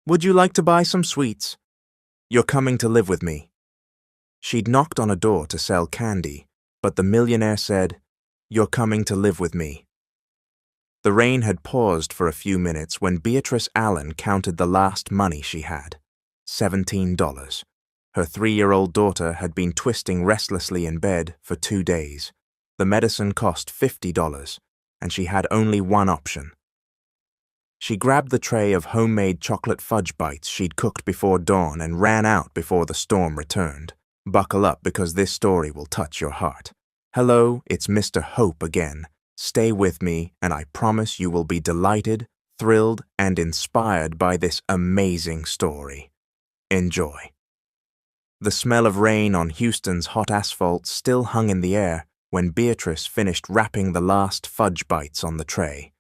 Would you like to buy some sweets? You're coming to live with me." She'd knocked on a door to sell candy, but the millionaire said, "You're coming to live with me." The rain had paused for a few minutes when Beatrice Allen counted the last money she had, $17. Her 3-year-old daughter had been twisting restlessly in bed for 2 days. The medicine cost $50, and she had only one option. She grabbed the tray of homemade chocolate fudge bites she'd cooked before dawn and ran out before the storm returned. Buckle up, because this story will touch your heart. Hello, it's Mr. Hope again. Stay with me, and I promise you will be delighted, thrilled, and inspired by this amazing story. Enjoy. The smell of rain on Houston's hot asphalt still hung in the air when Beatrice finished wrapping the last fudge bites on the tray.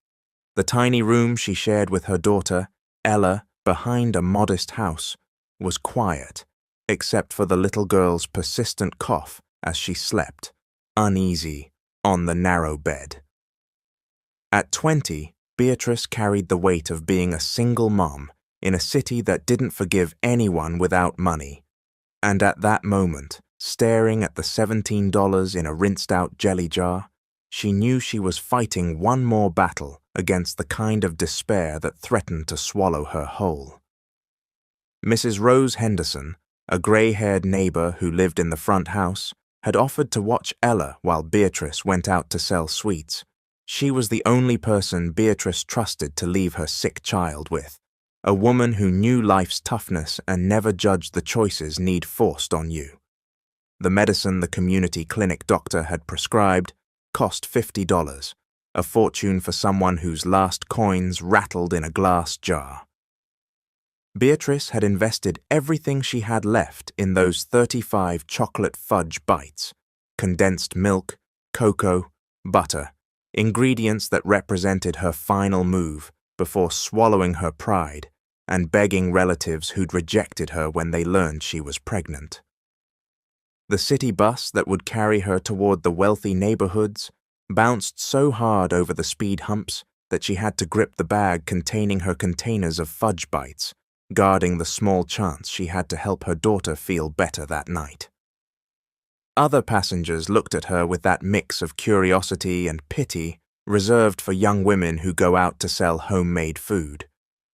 The tiny room she shared with her daughter, Ella, behind a modest house, was quiet, except for the little girl's persistent cough as she slept, uneasy, on the narrow bed. At 20, Beatrice carried the weight of being a single mom in a city that didn't forgive anyone without money. And at that moment, staring at the $17 in a rinsed-out jelly jar, she knew she was fighting one more battle against the kind of despair that threatened to swallow her whole. Mrs. Rose Henderson, a gray-haired neighbor who lived in the front house, had offered to watch Ella while Beatrice went out to sell sweets. She was the only person Beatrice trusted to leave her sick child with, a woman who knew life's toughness and never judged the choices need forced on you. The medicine the community clinic doctor had prescribed cost $50, a fortune for someone whose last coins rattled in a glass jar. Beatrice had invested everything she had left in those 35 chocolate fudge bites, condensed milk, cocoa, butter, ingredients that represented her final move before swallowing her pride and begging relatives who'd rejected her when they learned she was pregnant. The city bus that would carry her toward the wealthy neighborhoods bounced so hard over the speed humps that she had to grip the bag containing her containers of fudge bites, guarding the small chance she had to help her daughter feel better that night. Other passengers looked at her with that mix of curiosity and pity reserved for young women who go out to sell homemade food.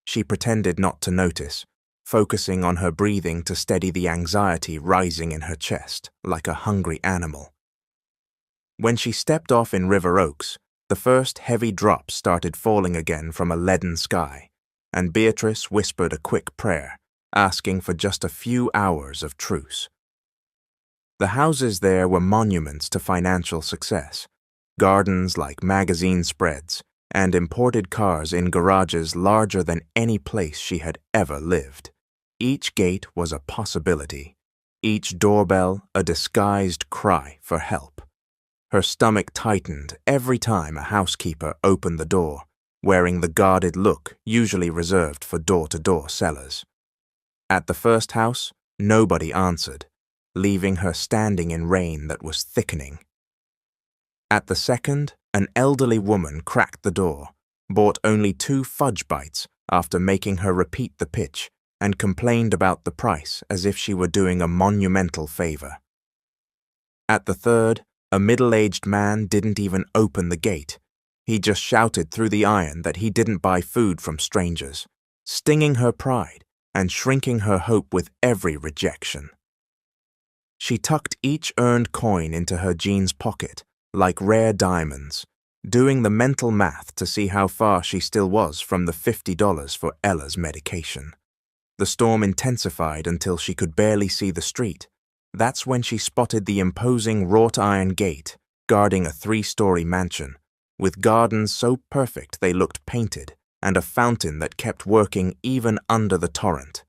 She pretended not to notice, focusing on her breathing to steady the anxiety rising in her chest like a hungry animal. When she stepped off in River Oaks, the first heavy drops started falling again from a leaden sky, and Beatrice whispered a quick prayer, asking for just a few hours of truce. The houses there were monuments to financial success, gardens like magazine spreads, and imported cars in garages larger than any place she had ever lived. Each gate was a possibility, each doorbell a disguised cry for help. Her stomach tightened every time a housekeeper opened the door, wearing the guarded look usually reserved for door-to-door sellers. At the first house, nobody answered, leaving her standing in rain that was thickening. At the second, an elderly woman cracked the door, bought only 2 fudge bites after making her repeat the pitch, and complained about the price as if she were doing a monumental favor. At the third, a middle-aged man didn't even open the gate. He just shouted through the iron that he didn't buy food from strangers, stinging her pride and shrinking her hope with every rejection. She tucked each earned coin into her jeans pocket like rare diamonds, doing the mental math to see how far she still was from the $50 for Ella's medication. The storm intensified until she could barely see the street. That's when she spotted the imposing wrought-iron gate guarding a 3-story mansion, with gardens so perfect they looked painted and a fountain that kept working even under the torrent.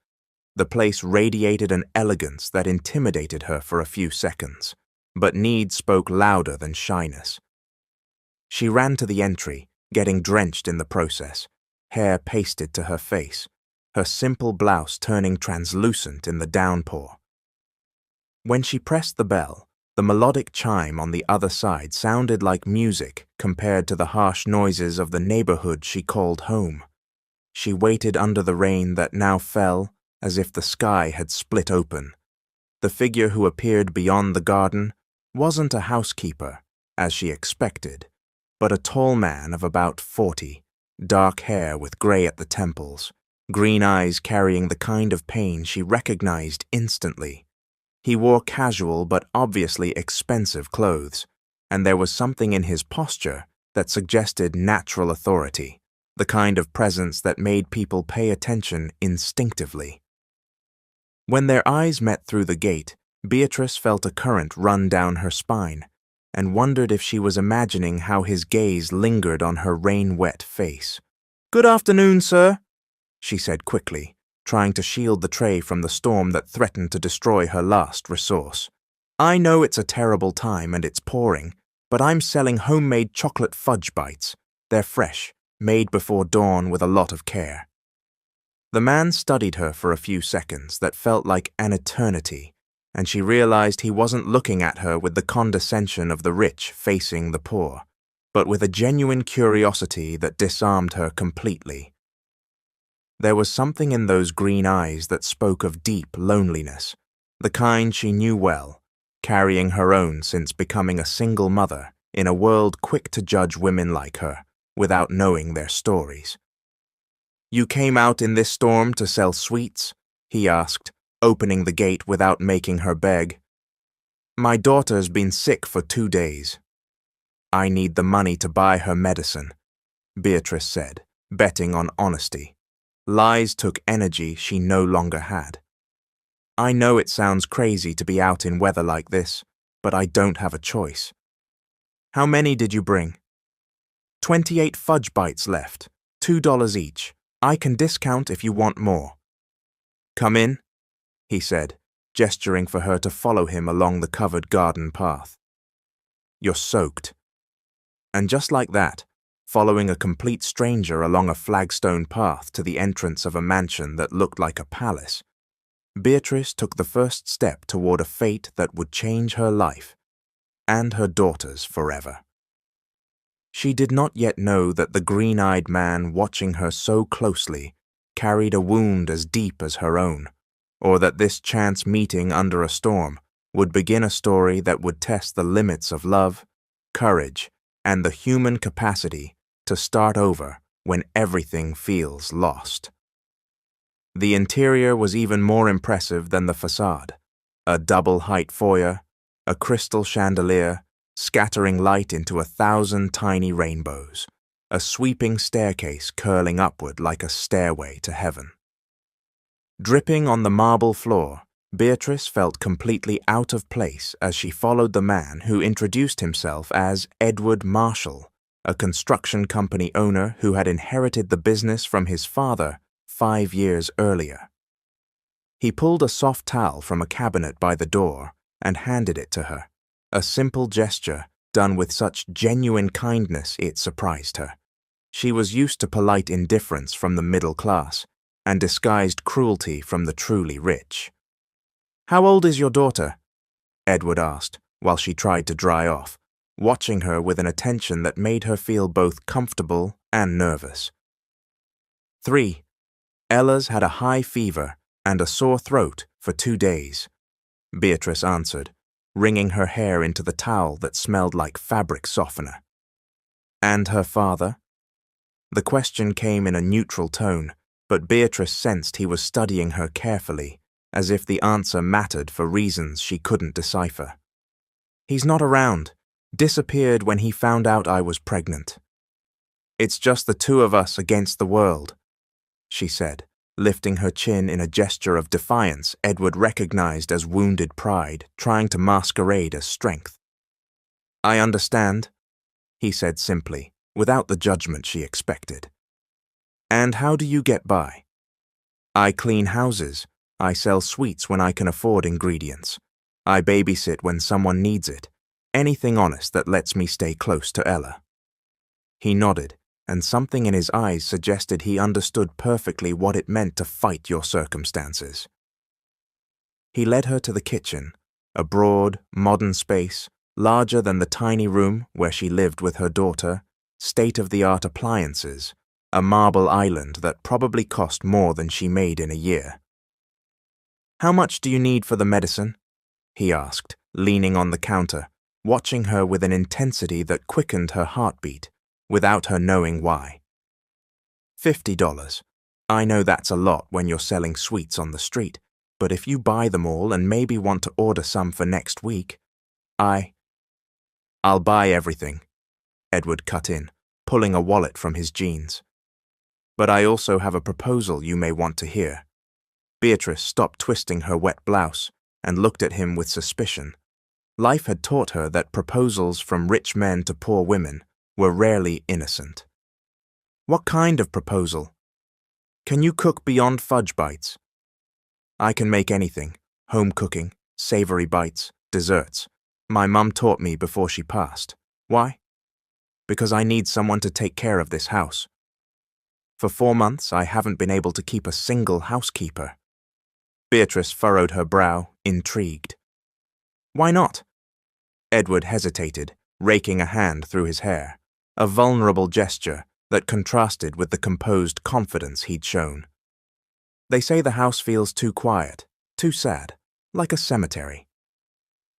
The place radiated an elegance that intimidated her for a few seconds, but need spoke louder than shyness. She ran to the entry, getting drenched in the process, hair pasted to her face, her simple blouse turning translucent in the downpour. When she pressed the bell, the melodic chime on the other side sounded like music compared to the harsh noises of the neighborhood she called home. She waited under the rain that now fell as if the sky had split open. The figure who appeared beyond the garden wasn't a housekeeper, as she expected, but a tall man of about 40, dark hair with grey at the temples, green eyes carrying the kind of pain she recognized instantly. He wore casual but obviously expensive clothes, and there was something in his posture that suggested natural authority, the kind of presence that made people pay attention instinctively. When their eyes met through the gate, Beatrice felt a current run down her spine and wondered if she was imagining how his gaze lingered on her rain-wet face. "Good afternoon, sir," she said quickly, trying to shield the tray from the storm that threatened to destroy her last resource. "I know it's a terrible time and it's pouring, but I'm selling homemade chocolate fudge bites. They're fresh, made before dawn with a lot of care." The man studied her for a few seconds that felt like an eternity, and she realized he wasn't looking at her with the condescension of the rich facing the poor, but with a genuine curiosity that disarmed her completely. There was something in those green eyes that spoke of deep loneliness, the kind she knew well, carrying her own since becoming a single mother in a world quick to judge women like her without knowing their stories. "You came out in this storm to sell sweets?" he asked, opening the gate without making her beg. "My daughter's been sick for 2 days. I need the money to buy her medicine," Beatrice said, betting on honesty. Lies took energy she no longer had. "I know it sounds crazy to be out in weather like this, but I don't have a choice." "How many did you bring?" 28 fudge bites left, $2 each. I can discount if you want more." "Come in," he said, gesturing for her to follow him along the covered garden path. "You're soaked." And just like that, following a complete stranger along a flagstone path to the entrance of a mansion that looked like a palace, Beatrice took the first step toward a fate that would change her life and her daughter's forever. She did not yet know that the green-eyed man watching her so closely carried a wound as deep as her own, or that this chance meeting under a storm would begin a story that would test the limits of love, courage, and the human capacity to start over when everything feels lost. The interior was even more impressive than the facade. A double-height foyer, a crystal chandelier, scattering light into 1,000 tiny rainbows, a sweeping staircase curling upward like a stairway to heaven. Dripping on the marble floor, Beatrice felt completely out of place as she followed the man who introduced himself as Edward Marshall, a construction company owner who had inherited the business from his father 5 years earlier. He pulled a soft towel from a cabinet by the door and handed it to her, a simple gesture done with such genuine kindness it surprised her. She was used to polite indifference from the middle class and disguised cruelty from the truly rich. "How old is your daughter?" Edward asked while she tried to dry off, watching her with an attention that made her feel both comfortable and nervous. 3. Ella's had a high fever and a sore throat for 2 days, Beatrice answered, wringing her hair into the towel that smelled like fabric softener. "And her father?" The question came in a neutral tone, but Beatrice sensed he was studying her carefully, as if the answer mattered for reasons she couldn't decipher. "He's not around. Disappeared when he found out I was pregnant. It's just the 2 of us against the world," she said, lifting her chin in a gesture of defiance Edward recognized as wounded pride trying to masquerade as strength. "I understand," he said simply, without the judgment she expected. "And how do you get by?" "I clean houses. I sell sweets when I can afford ingredients. I babysit when someone needs it. Anything honest that lets me stay close to Ella." He nodded, and something in his eyes suggested he understood perfectly what it meant to fight your circumstances. He led her to the kitchen, a broad, modern space, larger than the tiny room where she lived with her daughter, state-of-the-art appliances, a marble island that probably cost more than she made in a year. "How much do you need for the medicine?" he asked, leaning on the counter, watching her with an intensity that quickened her heartbeat, without her knowing why. $50. I know that's a lot when you're selling sweets on the street, but if you buy them all and maybe want to order some for next week, I'll buy everything, Edward cut in, pulling a wallet from his jeans. But I also have a proposal you may want to hear. Beatrice stopped twisting her wet blouse and looked at him with suspicion. Life had taught her that proposals from rich men to poor women were rarely innocent. "What kind of proposal? Can you cook beyond fudge bites?" "I can make anything. Home cooking, savory bites, desserts. My mum taught me before she passed. Why? Because I need someone to take care of this house. For 4 months, I haven't been able to keep a single housekeeper." Beatrice furrowed her brow, intrigued. "Why not?" Edward hesitated, raking a hand through his hair, a vulnerable gesture that contrasted with the composed confidence he'd shown. "They say the house feels too quiet, too sad, like a cemetery."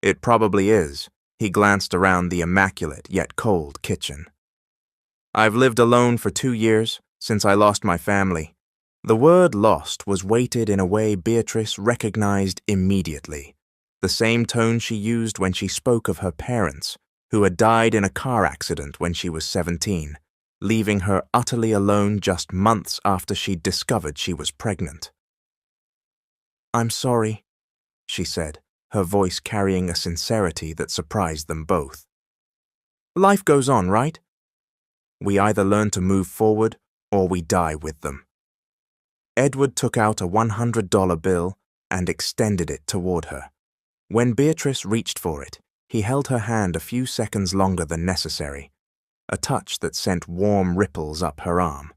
"It probably is." He glanced around the immaculate yet cold kitchen. "I've lived alone for 2 years, since I lost my family." The word lost was weighted in a way Beatrice recognized immediately, the same tone she used when she spoke of her parents, who had died in a car accident when she was 17, leaving her utterly alone just months after she'd discovered she was pregnant. "I'm sorry," she said, her voice carrying a sincerity that surprised them both. "Life goes on, right? We either learn to move forward or we die with them." Edward took out a $100 bill and extended it toward her. When Beatrice reached for it, he held her hand a few seconds longer than necessary, a touch that sent warm ripples up her arm.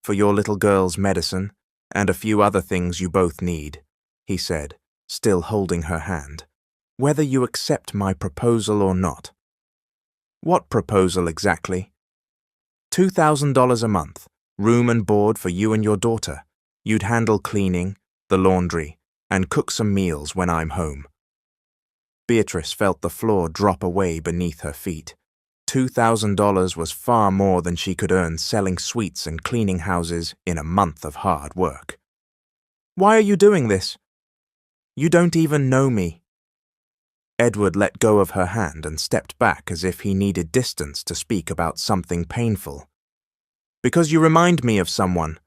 "For your little girl's medicine and a few other things you both need," he said, still holding her hand, "whether you accept my proposal or not." "What proposal exactly?" $2,000 a month, room and board for you and your daughter. You'd handle cleaning, the laundry, and cook some meals when I'm home. Beatrice felt the floor drop away beneath her feet. $2,000 was far more than she could earn selling sweets and cleaning houses in a month of hard work. "Why are you doing this?" "You don't even know me." Edward let go of her hand and stepped back as if he needed distance to speak about something painful. "Because you remind me of someone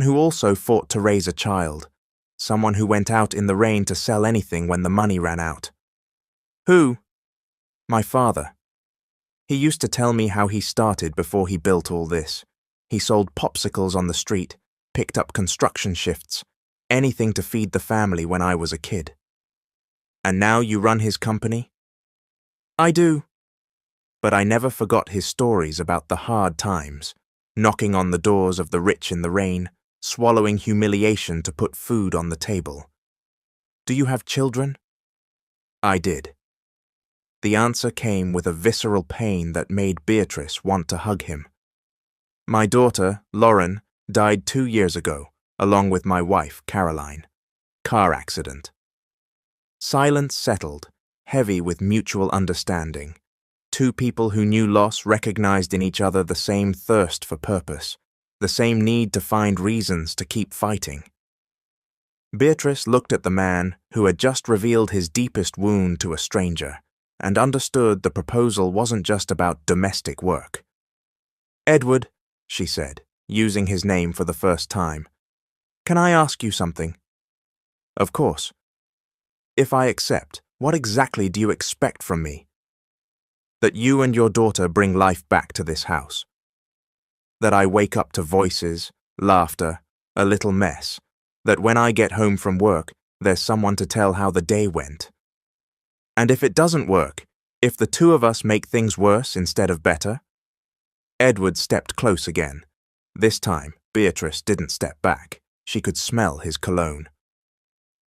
who also fought to raise a child, someone who went out in the rain to sell anything when the money ran out." "Who?" "My father. He used to tell me how he started before he built all this. He sold popsicles on the street, picked up construction shifts, anything to feed the family when I was a kid." "And now you run his company?" "I do." But I never forgot his stories about the hard times, knocking on the doors of the rich in the rain, swallowing humiliation to put food on the table. "Do you have children?" I did. The answer came with a visceral pain that made Beatrice want to hug him. "My daughter, Lauren, died 2 years ago, along with my wife, Caroline. Car accident." Silence settled, heavy with mutual understanding. Two people who knew loss recognized in each other the same thirst for purpose, the same need to find reasons to keep fighting. Beatrice looked at the man who had just revealed his deepest wound to a stranger, and understood the proposal wasn't just about domestic work. "Edward," she said, using his name for the first time, "can I ask you something?" "Of course." "If I accept, what exactly do you expect from me?" "That you and your daughter bring life back to this house. That I wake up to voices, laughter, a little mess. That when I get home from work, there's someone to tell how the day went. And if it doesn't work, if the two of us make things worse instead of better?" Edward stepped close again. This time, Beatrice didn't step back. She could smell his cologne.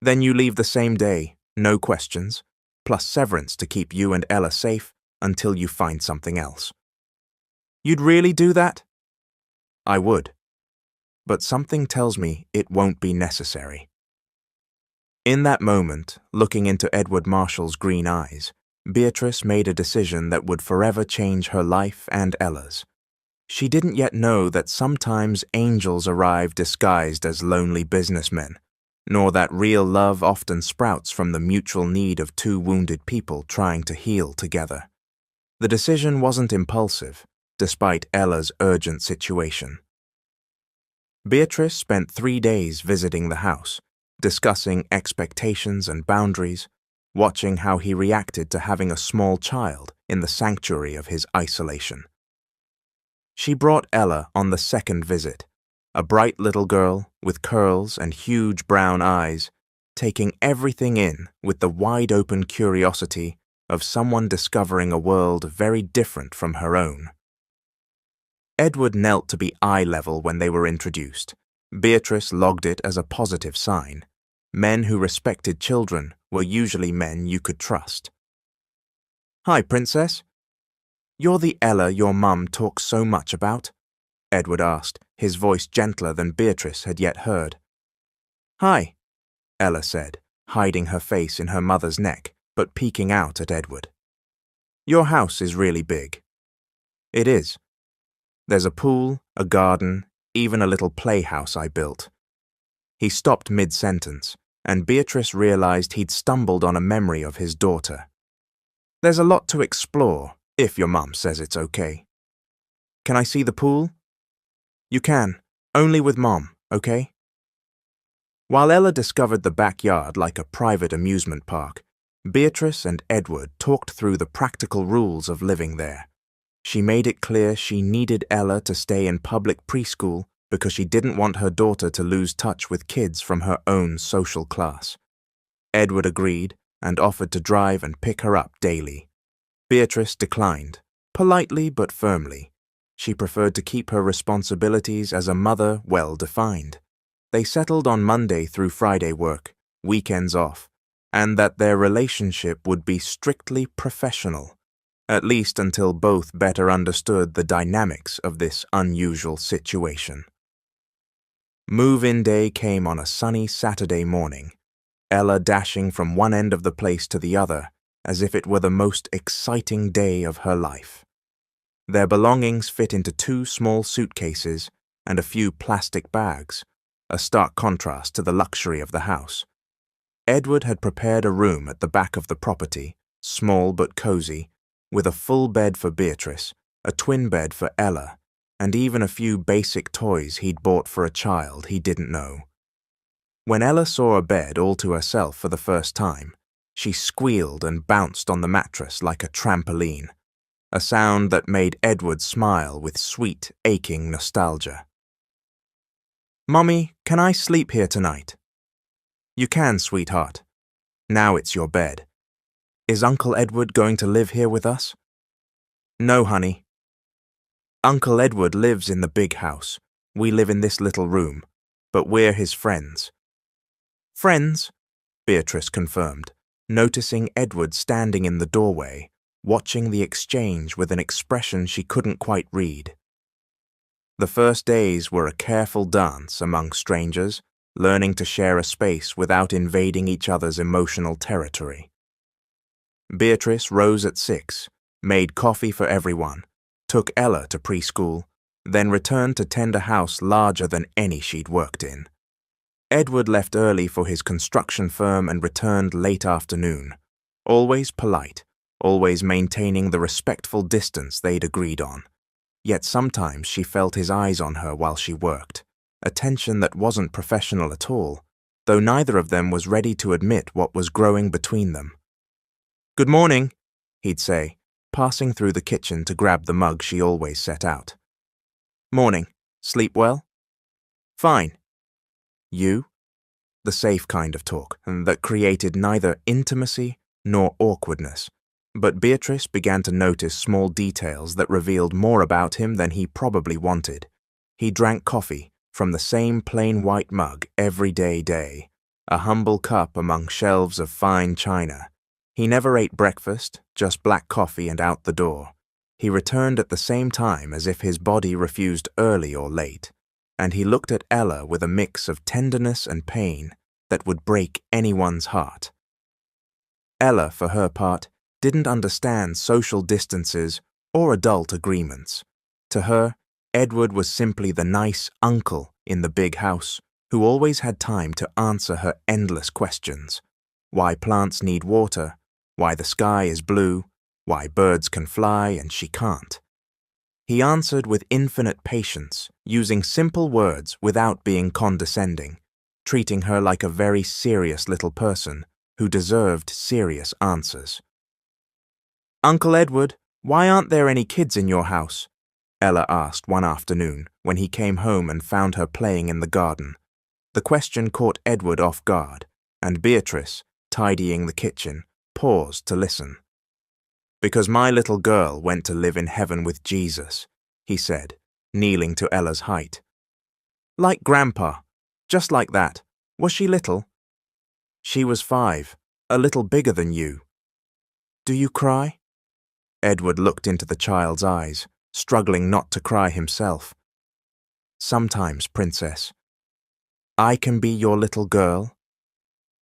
"Then you leave the same day, no questions, plus severance to keep you and Ella safe until you find something else." "You'd really do that?" I would. But something tells me it won't be necessary. In that moment, looking into Edward Marshall's green eyes, Beatrice made a decision that would forever change her life and Ella's. She didn't yet know that sometimes angels arrive disguised as lonely businessmen, nor that real love often sprouts from the mutual need of two wounded people trying to heal together. The decision wasn't impulsive, despite Ella's urgent situation. Beatrice spent 3 days visiting the house, discussing expectations and boundaries, watching how he reacted to having a small child in the sanctuary of his isolation. She brought Ella on the second visit, a bright little girl with curls and huge brown eyes, taking everything in with the wide-open curiosity of someone discovering a world very different from her own. Edward knelt to be eye level when they were introduced. Beatrice logged it as a positive sign. Men who respected children were usually men you could trust. "Hi, Princess. You're the Ella your mum talks so much about?" Edward asked, his voice gentler than Beatrice had yet heard. "Hi," Ella said, hiding her face in her mother's neck, but peeking out at Edward. "Your house is really big." "It is. There's a pool, a garden, even a little playhouse I built." He stopped mid-sentence, and Beatrice realized he'd stumbled on a memory of his daughter. "There's a lot to explore, if your mum says it's okay." "Can I see the pool?" "You can, only with Mom, okay?" While Ella discovered the backyard like a private amusement park, Beatrice and Edward talked through the practical rules of living there. She made it clear she needed Ella to stay in public preschool because she didn't want her daughter to lose touch with kids from her own social class. Edward agreed and offered to drive and pick her up daily. Beatrice declined, politely but firmly. She preferred to keep her responsibilities as a mother well defined. They settled on Monday through Friday work, weekends off, and that their relationship would be strictly professional, at least until both better understood the dynamics of this unusual situation. Move-in day came on a sunny Saturday morning, Ella dashing from one end of the place to the other as if it were the most exciting day of her life. Their belongings fit into 2 small suitcases and a few plastic bags, a stark contrast to the luxury of the house. Edward had prepared a room at the back of the property, small but cozy, with a full bed for Beatrice, a twin bed for Ella, and even a few basic toys he'd bought for a child he didn't know. When Ella saw a bed all to herself for the first time, she squealed and bounced on the mattress like a trampoline, a sound that made Edward smile with sweet, aching nostalgia. "Mummy, can I sleep here tonight?" "You can, sweetheart. Now it's your bed. Is Uncle Edward going to live here with us?" "No, honey. Uncle Edward lives in the big house. We live in this little room, but we're his friends." "Friends?" Beatrice confirmed, noticing Edward standing in the doorway, watching the exchange with an expression she couldn't quite read. The first days were a careful dance among strangers, learning to share a space without invading each other's emotional territory. Beatrice rose at 6, made coffee for everyone, took Ella to preschool, then returned to tend a house larger than any she'd worked in. Edward left early for his construction firm and returned late afternoon, always polite, always maintaining the respectful distance they'd agreed on. Yet sometimes she felt his eyes on her while she worked, a tension that wasn't professional at all, though neither of them was ready to admit what was growing between them. "Good morning," he'd say, passing through the kitchen to grab the mug she always set out. "Morning. Sleep well?" "Fine. You?" The safe kind of talk that created neither intimacy nor awkwardness, but Beatrice began to notice small details that revealed more about him than he probably wanted. He drank coffee from the same plain white mug every day, a humble cup among shelves of fine china. He never ate breakfast, just black coffee and out the door. He returned at the same time as if his body refused early or late, and he looked at Ella with a mix of tenderness and pain that would break anyone's heart. Ella, for her part, didn't understand social distances or adult agreements. To her, Edward was simply the nice uncle in the big house who always had time to answer her endless questions. Why plants need water, why the sky is blue, why birds can fly and she can't. He answered with infinite patience, using simple words without being condescending, treating her like a very serious little person who deserved serious answers. "Uncle Edward, why aren't there any kids in your house?" Ella asked one afternoon when he came home and found her playing in the garden. The question caught Edward off guard, and Beatrice, tidying the kitchen, paused to listen. "Because my little girl went to live in heaven with Jesus," he said, kneeling to Ella's height. "Like Grandpa, just like that. Was she little?" "She was 5, a little bigger than you." "Do you cry?" Edward looked into the child's eyes, struggling not to cry himself. "Sometimes, Princess." "I can be your little girl?"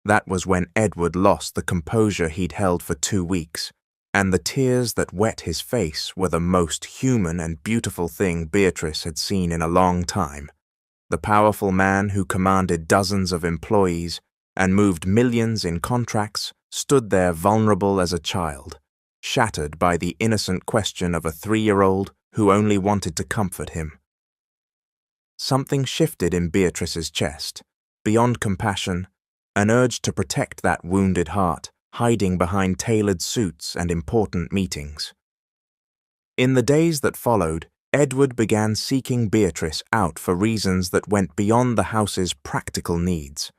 That was when Edward lost the composure he'd held for 2 weeks, and the tears that wet his face were the most human and beautiful thing Beatrice had seen in a long time. The powerful man who commanded dozens of employees and moved millions in contracts stood there vulnerable as a child, shattered by the innocent question of a 3-year-old who only wanted to comfort him. Something shifted in Beatrice's chest, beyond compassion, an urge to protect that wounded heart, hiding behind tailored suits and important meetings. In the days that followed, Edward began seeking Beatrice out for reasons that went beyond the house's practical needs.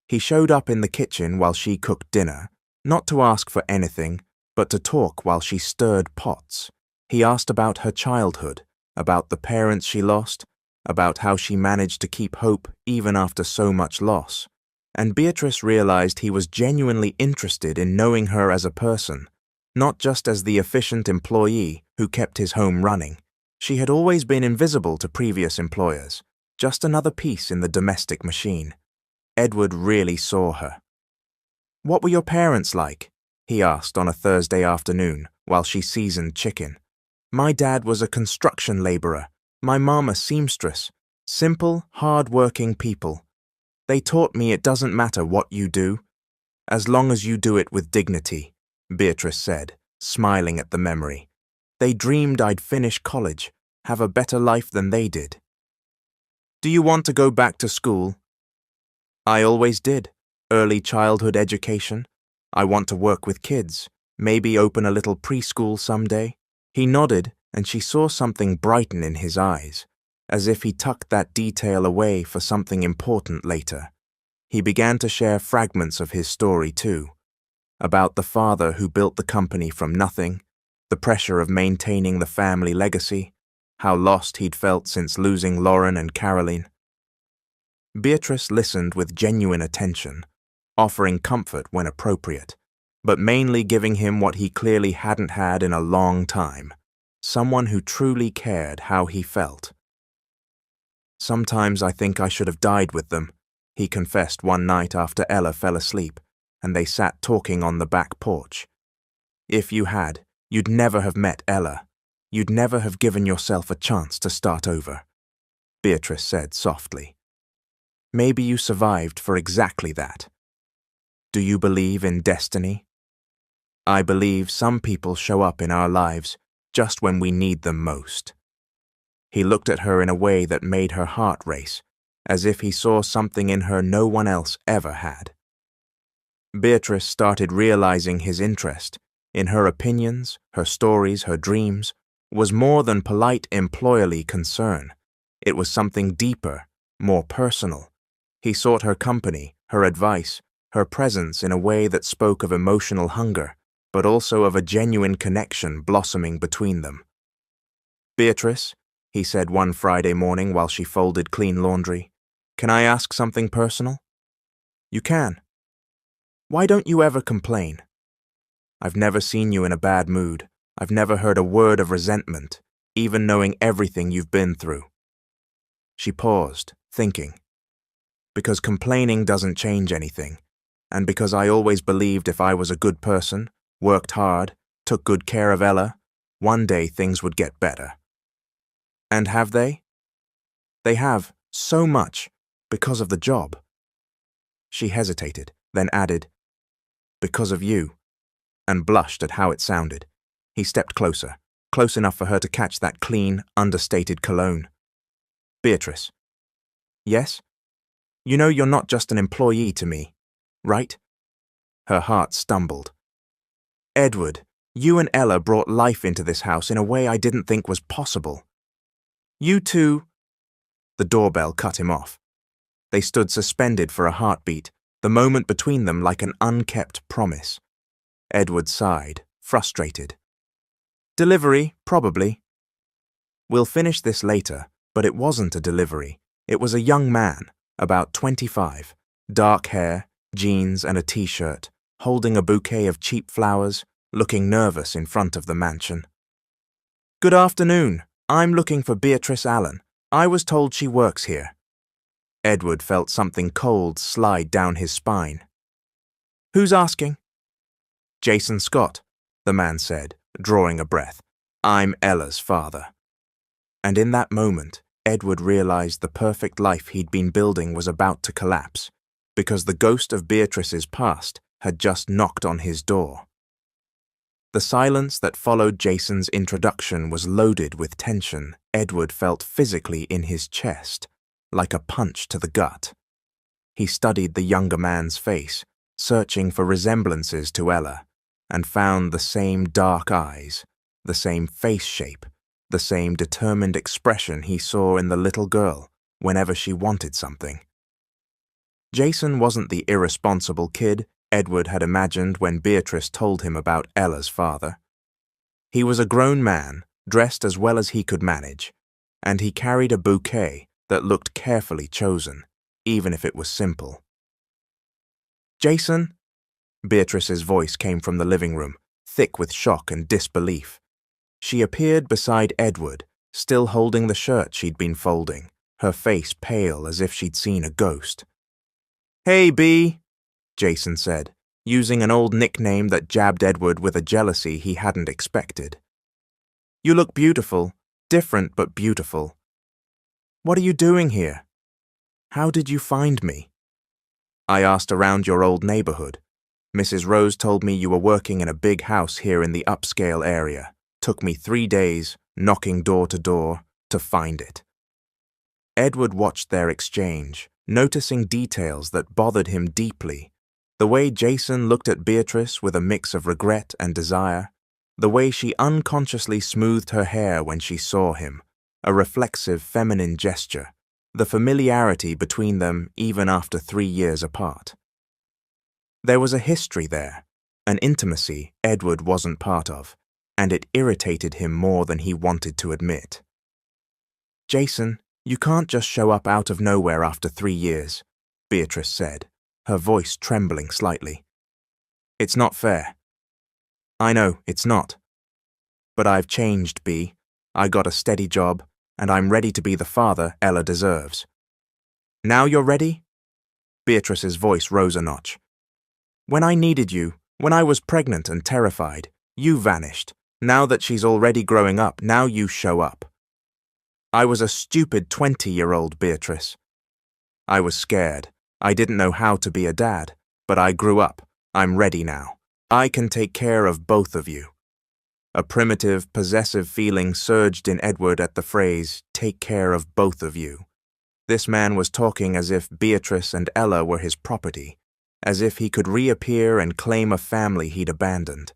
He showed up in the kitchen while she cooked dinner, not to ask for anything, but to talk while she stirred pots. He asked about her childhood, about the parents she lost, about how she managed to keep hope even after so much loss. And Beatrice realized he was genuinely interested in knowing her as a person, not just as the efficient employee who kept his home running. She had always been invisible to previous employers, just another piece in the domestic machine. Edward really saw her. "What were your parents like?" he asked on a Thursday afternoon while she seasoned chicken. "My dad was a construction laborer, my mom a seamstress. Simple, hard-working people. They taught me it doesn't matter what you do, as long as you do it with dignity," Beatrice said, smiling at the memory. "They dreamed I'd finish college, have a better life than they did." "Do you want to go back to school?" "I always did. Early childhood education. I want to work with kids, maybe open a little preschool someday." He nodded, and she saw something brighten in his eyes, as if he tucked that detail away for something important later. He began to share fragments of his story too, about the father who built the company from nothing, the pressure of maintaining the family legacy, how lost he'd felt since losing Lauren and Caroline. Beatrice listened with genuine attention, offering comfort when appropriate, but mainly giving him what he clearly hadn't had in a long time, someone who truly cared how he felt. "Sometimes I think I should have died with them," he confessed one night after Ella fell asleep, and they sat talking on the back porch. "If you had, you'd never have met Ella. You'd never have given yourself a chance to start over," Beatrice said softly. "Maybe you survived for exactly that." "Do you believe in destiny?" "I believe some people show up in our lives just when we need them most." He looked at her in a way that made her heart race, as if he saw something in her no one else ever had. Beatrice started realizing his interest in her opinions, her stories, her dreams, was more than polite employerly concern. It was something deeper, more personal. He sought her company, her advice, her presence in a way that spoke of emotional hunger, but also of a genuine connection blossoming between them. "Beatrice," he said one Friday morning while she folded clean laundry, "can I ask something personal?" "You can." "Why don't you ever complain?" "I've never seen you in a bad mood. I've never heard a word of resentment, even knowing everything you've been through." She paused, thinking. Because complaining doesn't change anything, and because I always believed if I was a good person, worked hard, took good care of Ella, one day things would get better. And have they? They have, so much, because of the job. She hesitated, then added, "Because of you," and blushed at how it sounded. He stepped closer, close enough for her to catch that clean, understated cologne. "Beatrice." "Yes? You know you're not just an employee to me, right?" Her heart stumbled. "Edward, you and Ella brought life into this house in a way I didn't think was possible. You two—" The doorbell cut him off. They stood suspended for a heartbeat, the moment between them like an unkept promise. Edward sighed, frustrated. "Delivery, probably." "We'll finish this later, but it wasn't a delivery. It was a young man, about 25, dark hair, jeans and a t-shirt, holding a bouquet of cheap flowers, looking nervous in front of the mansion. "Good afternoon. I'm looking for Beatrice Allen. I was told she works here." Edward felt something cold slide down his spine. "Who's asking?" "Jason Scott," the man said, drawing a breath. "I'm Ella's father." And in that moment, Edward realized the perfect life he'd been building was about to collapse, because the ghost of Beatrice's past had just knocked on his door. The silence that followed Jason's introduction was loaded with tension Edward felt physically in his chest, like a punch to the gut. He studied the younger man's face, searching for resemblances to Ella, and found the same dark eyes, the same face shape, the same determined expression he saw in the little girl whenever she wanted something. Jason wasn't the irresponsible kid Edward had imagined when Beatrice told him about Ella's father. He was a grown man, dressed as well as he could manage, and he carried a bouquet that looked carefully chosen, even if it was simple. "Jason?" Beatrice's voice came from the living room, thick with shock and disbelief. She appeared beside Edward, still holding the shirt she'd been folding, her face pale as if she'd seen a ghost. "Hey, B," Jason said, using an old nickname that jabbed Edward with a jealousy he hadn't expected. "You look beautiful, different but beautiful. What are you doing here? How did you find me?" "I asked around your old neighborhood. Mrs. Rose told me you were working in a big house here in the upscale area. Took me 3 days, knocking door to door, to find it." Edward watched their exchange, noticing details that bothered him deeply. The way Jason looked at Beatrice with a mix of regret and desire, the way she unconsciously smoothed her hair when she saw him, a reflexive feminine gesture, the familiarity between them even after 3 years apart. There was a history there, an intimacy Edward wasn't part of, and it irritated him more than he wanted to admit. "Jason, you can't just show up out of nowhere after 3 years," Beatrice said, her voice trembling slightly. "It's not fair." "I know, it's not. But I've changed, B. I got a steady job, and I'm ready to be the father Ella deserves." "Now you're ready?" Beatrice's voice rose a notch. "When I needed you, when I was pregnant and terrified, you vanished. Now that she's already growing up, now you show up." "I was a stupid 20-year-old, Beatrice. I was scared. I didn't know how to be a dad, but I grew up. I'm ready now. I can take care of both of you." A primitive, possessive feeling surged in Edward at the phrase, "take care of both of you." This man was talking as if Beatrice and Ella were his property, as if he could reappear and claim a family he'd abandoned.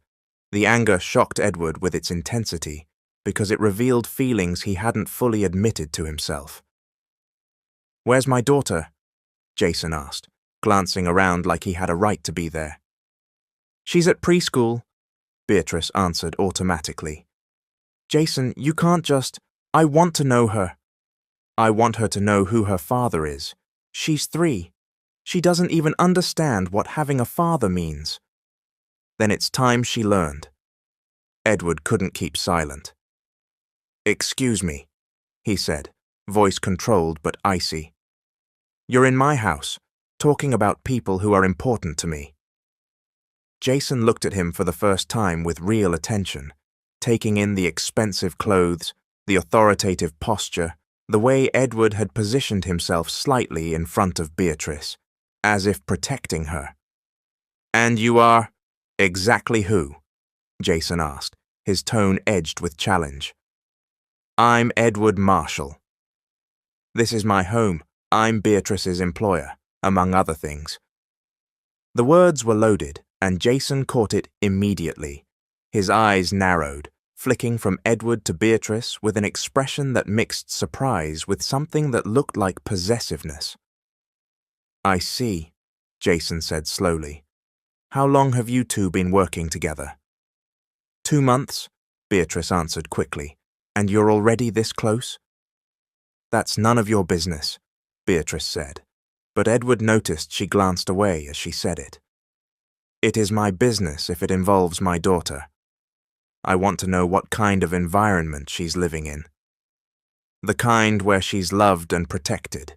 The anger shocked Edward with its intensity, because it revealed feelings he hadn't fully admitted to himself. "Where's my daughter?" Jason asked, glancing around like he had a right to be there. "She's at preschool," Beatrice answered automatically. "Jason, you can't just— I want to know her. I want her to know who her father is. She's 3. She doesn't even understand what having a father means." "Then it's time she learned." Edward couldn't keep silent. "Excuse me," he said, voice controlled but icy. "You're in my house, talking about people who are important to me." Jason looked at him for the first time with real attention, taking in the expensive clothes, the authoritative posture, the way Edward had positioned himself slightly in front of Beatrice, as if protecting her. "And you are exactly who?" Jason asked, his tone edged with challenge. "I'm Edward Marshall. This is my home. I'm Beatrice's employer, among other things." The words were loaded, and Jason caught it immediately. His eyes narrowed, flicking from Edward to Beatrice with an expression that mixed surprise with something that looked like possessiveness. "I see," Jason said slowly. "How long have you two been working together?" 2 months, Beatrice answered quickly. "And you're already this close?" "That's none of your business," Beatrice said, but Edward noticed she glanced away as she said it. "It is my business if it involves my daughter. I want to know what kind of environment she's living in." "The kind where she's loved and protected,"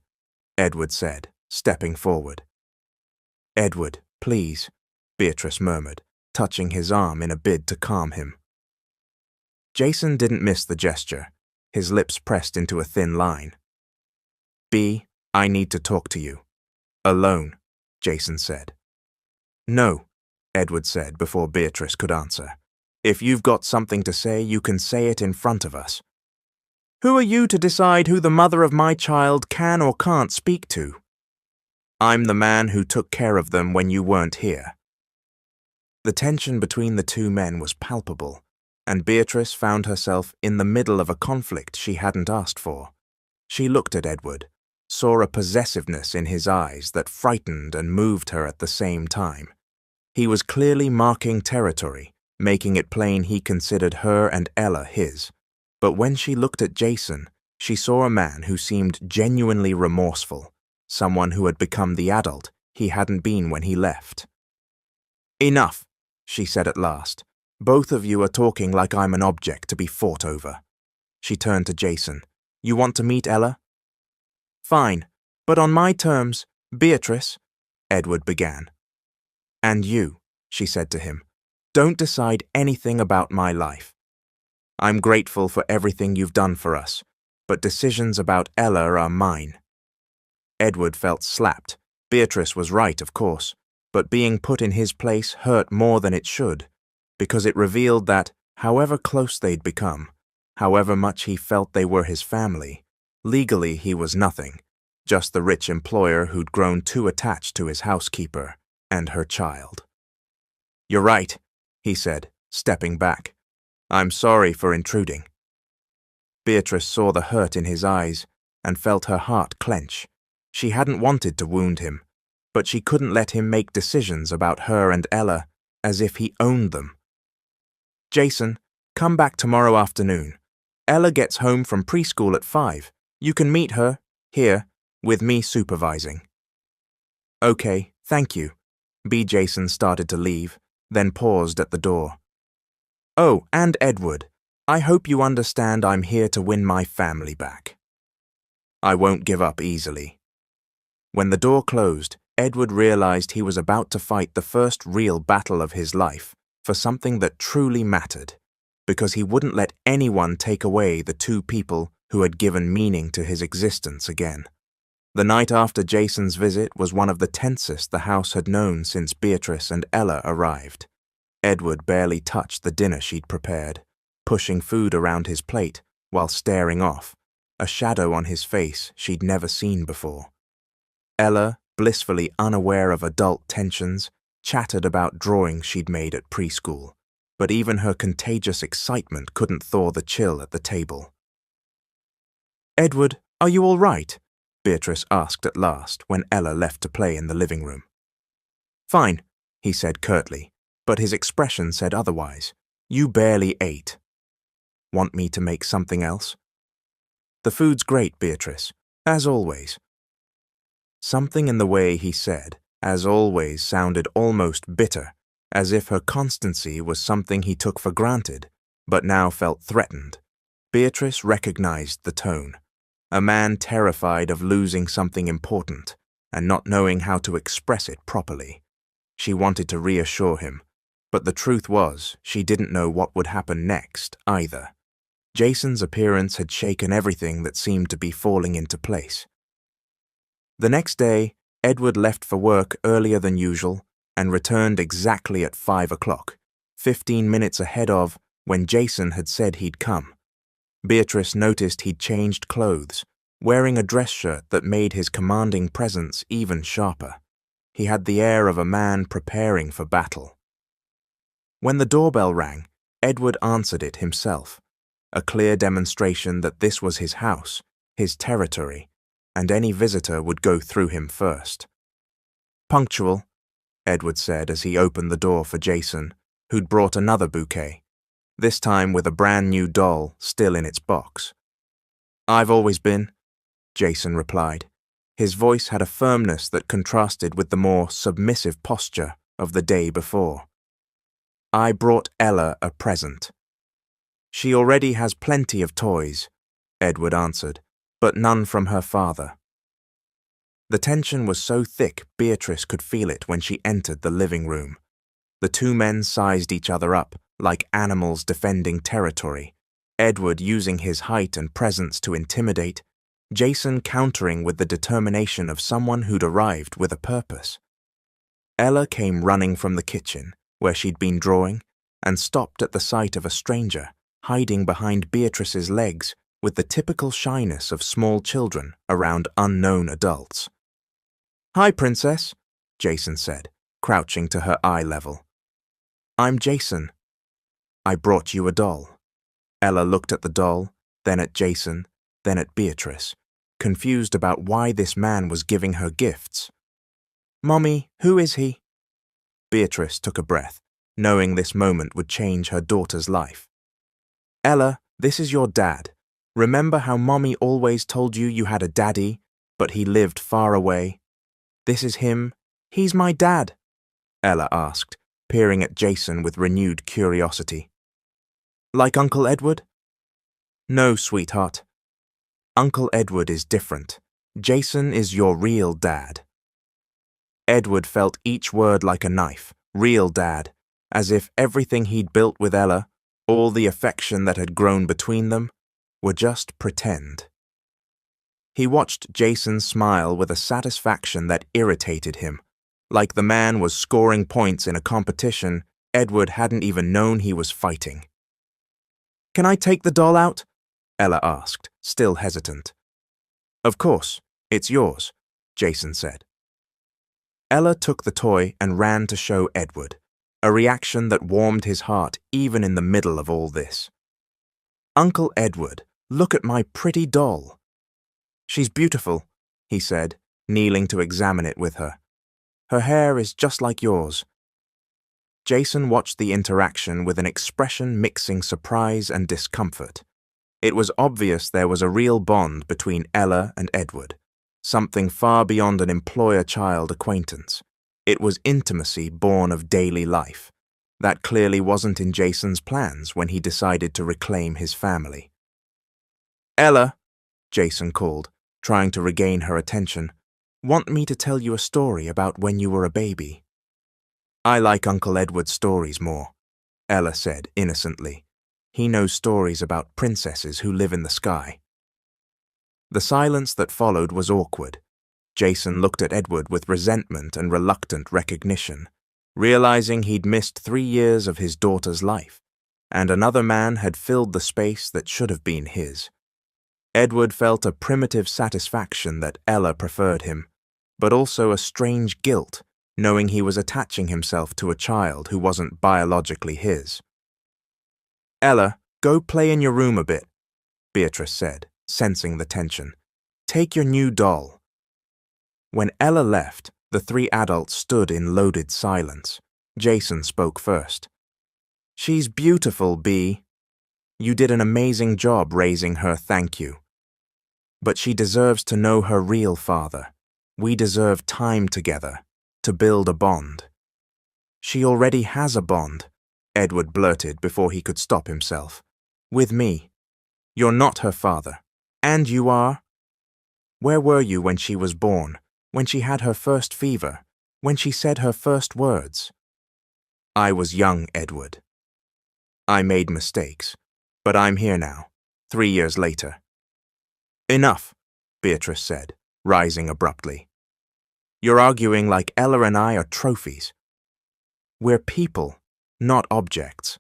Edward said, stepping forward. "Edward, please," Beatrice murmured, touching his arm in a bid to calm him. Jason didn't miss the gesture, his lips pressed into a thin line. "B, I need to talk to you. Alone," Jason said. "No," Edward said before Beatrice could answer. "If you've got something to say, you can say it in front of us." "Who are you to decide who the mother of my child can or can't speak to?" "I'm the man who took care of them when you weren't here." The tension between the two men was palpable, and Beatrice found herself in the middle of a conflict she hadn't asked for. She looked at Edward, saw a possessiveness in his eyes that frightened and moved her at the same time. He was clearly marking territory, making it plain he considered her and Ella his. But when she looked at Jason, she saw a man who seemed genuinely remorseful, someone who had become the adult he hadn't been when he left. "Enough," she said at last. "Both of you are talking like I'm an object to be fought over." She turned to Jason. "You want to meet Ella?" "Fine, but on my terms, Beatrice," Edward began. "And you," she said to him, "don't decide anything about my life. I'm grateful for everything you've done for us, but decisions about Ella are mine." Edward felt slapped. Beatrice was right, of course, but being put in his place hurt more than it should, because it revealed that, however close they'd become, however much he felt they were his family, legally he was nothing, just the rich employer who'd grown too attached to his housekeeper and her child. "You're right," he said, stepping back. "I'm sorry for intruding." Beatrice saw the hurt in his eyes and felt her heart clench. She hadn't wanted to wound him, but she couldn't let him make decisions about her and Ella as if he owned them. "Jason, come back tomorrow afternoon. Ella gets home from preschool at 5. You can meet her, here, with me supervising." "Okay, thank you." Jason started to leave, then paused at the door. "Oh, and Edward, I hope you understand I'm here to win my family back. I won't give up easily." When the door closed, Edward realized he was about to fight the first real battle of his life for something that truly mattered, because he wouldn't let anyone take away the two people who had given meaning to his existence again. The night after Jason's visit was one of the tensest the house had known since Beatrice and Ella arrived. Edward barely touched the dinner she'd prepared, pushing food around his plate while staring off, a shadow on his face she'd never seen before. Ella, blissfully unaware of adult tensions, chattered about drawings she'd made at preschool, but even her contagious excitement couldn't thaw the chill at the table. "Edward, are you all right?" Beatrice asked at last when Ella left to play in the living room. "Fine," he said curtly, but his expression said otherwise. "You barely ate. Want me to make something else?" "The food's great, Beatrice, as always." Something in the way he said, "as always," sounded almost bitter, as if her constancy was something he took for granted, but now felt threatened. Beatrice recognized the tone. A man terrified of losing something important and not knowing how to express it properly. She wanted to reassure him, but the truth was she didn't know what would happen next either. Jason's appearance had shaken everything that seemed to be falling into place. The next day, Edward left for work earlier than usual and returned exactly at 5 o'clock, 15 minutes ahead of when Jason had said he'd come. Beatrice noticed he'd changed clothes, wearing a dress shirt that made his commanding presence even sharper. He had the air of a man preparing for battle. When the doorbell rang, Edward answered it himself, a clear demonstration that this was his house, his territory, and any visitor would go through him first. "Punctual," Edward said as he opened the door for Jason, who'd brought another bouquet, this time with a brand new doll still in its box. "I've always been," Jason replied. His voice had a firmness that contrasted with the more submissive posture of the day before. "I brought Ella a present." "She already has plenty of toys," Edward answered, "but none from her father." The tension was so thick Beatrice could feel it when she entered the living room. The two men sized each other up, like animals defending territory, Edward using his height and presence to intimidate, Jason countering with the determination of someone who'd arrived with a purpose. Ella came running from the kitchen, where she'd been drawing, and stopped at the sight of a stranger, hiding behind Beatrice's legs with the typical shyness of small children around unknown adults. "Hi, Princess," Jason said, crouching to her eye level. "I'm Jason. I brought you a doll." Ella looked at the doll, then at Jason, then at Beatrice, confused about why this man was giving her gifts. "Mommy, who is he?" Beatrice took a breath, knowing this moment would change her daughter's life. "Ella, this is your dad. Remember how Mommy always told you you had a daddy, but he lived far away? This is him. He's my dad," Ella asked, peering at Jason with renewed curiosity. "Like Uncle Edward?" "No, sweetheart. Uncle Edward is different. Jason is your real dad." Edward felt each word like a knife, real dad, as if everything he'd built with Ella, all the affection that had grown between them, were just pretend. He watched Jason smile with a satisfaction that irritated him, like the man was scoring points in a competition Edward hadn't even known he was fighting. "Can I take the doll out?" Ella asked, still hesitant. "Of course, it's yours," Jason said. Ella took the toy and ran to show Edward, a reaction that warmed his heart even in the middle of all this. "Uncle Edward, look at my pretty doll." "She's beautiful," he said, kneeling to examine it with her. "Her hair is just like yours." Jason watched the interaction with an expression mixing surprise and discomfort. It was obvious there was a real bond between Ella and Edward, something far beyond an employer-child acquaintance. It was intimacy born of daily life. That clearly wasn't in Jason's plans when he decided to reclaim his family. "Ella," Jason called, trying to regain her attention, "want me to tell you a story about when you were a baby?" "I like Uncle Edward's stories more," Ella said innocently. "He knows stories about princesses who live in the sky." The silence that followed was awkward. Jason looked at Edward with resentment and reluctant recognition, realizing he'd missed 3 years of his daughter's life, and another man had filled the space that should have been his. Edward felt a primitive satisfaction that Ella preferred him, but also a strange guilt, knowing he was attaching himself to a child who wasn't biologically his. "Ella, go play in your room a bit," Beatrice said, sensing the tension. "Take your new doll." When Ella left, the 3 adults stood in loaded silence. Jason spoke first. "She's beautiful, Bea. You did an amazing job raising her, thank you. But she deserves to know her real father. We deserve time together, to build a bond." "She already has a bond," Edward blurted before he could stop himself. With me. You're not her father. And you are? Where were you when she was born, when she had her first fever, when she said her first words? I was young, Edward. I made mistakes, but I'm here now, 3 years later. Enough, Beatrice said, rising abruptly. You're arguing like Ella and I are trophies. We're people, not objects.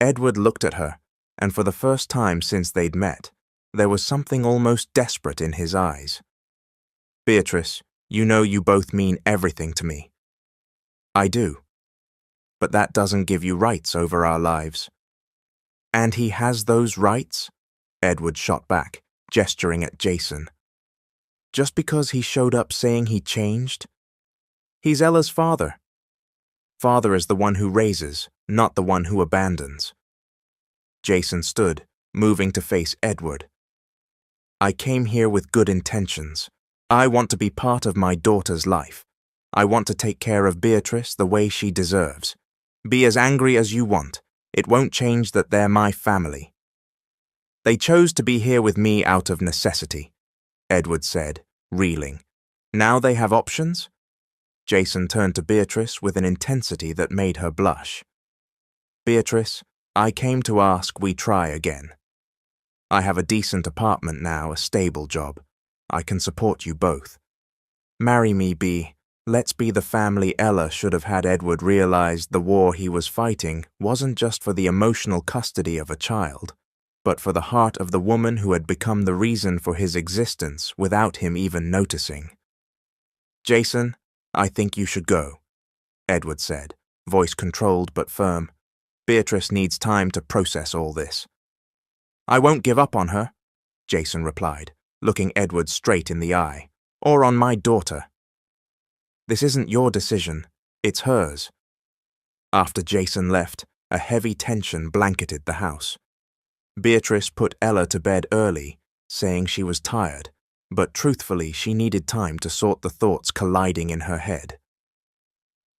Edward looked at her, and for the first time since they'd met, there was something almost desperate in his eyes. Beatrice, you know you both mean everything to me. I do. But that doesn't give you rights over our lives. And he has those rights? Edward shot back, gesturing at Jason. Just because he showed up saying he changed? He's Ella's father. Father is the one who raises, not the one who abandons. Jason stood, moving to face Edward. I came here with good intentions. I want to be part of my daughter's life. I want to take care of Beatrice the way she deserves. Be as angry as you want. It won't change that they're my family. They chose to be here with me out of necessity, Edward said, reeling. Now they have options? Jason turned to Beatrice with an intensity that made her blush. Beatrice, I came to ask we try again. I have a decent apartment now, a stable job. I can support you both. Marry me, B. Let's be the family Ella should have had. Edward realized the war he was fighting wasn't just for the emotional custody of a child, but for the heart of the woman who had become the reason for his existence without him even noticing. Jason, I think you should go, Edward said, voice controlled but firm. Beatrice needs time to process all this. I won't give up on her, Jason replied, looking Edward straight in the eye, or on my daughter. This isn't your decision, it's hers. After Jason left, a heavy tension blanketed the house. Beatrice put Ella to bed early, saying she was tired, but truthfully she needed time to sort the thoughts colliding in her head.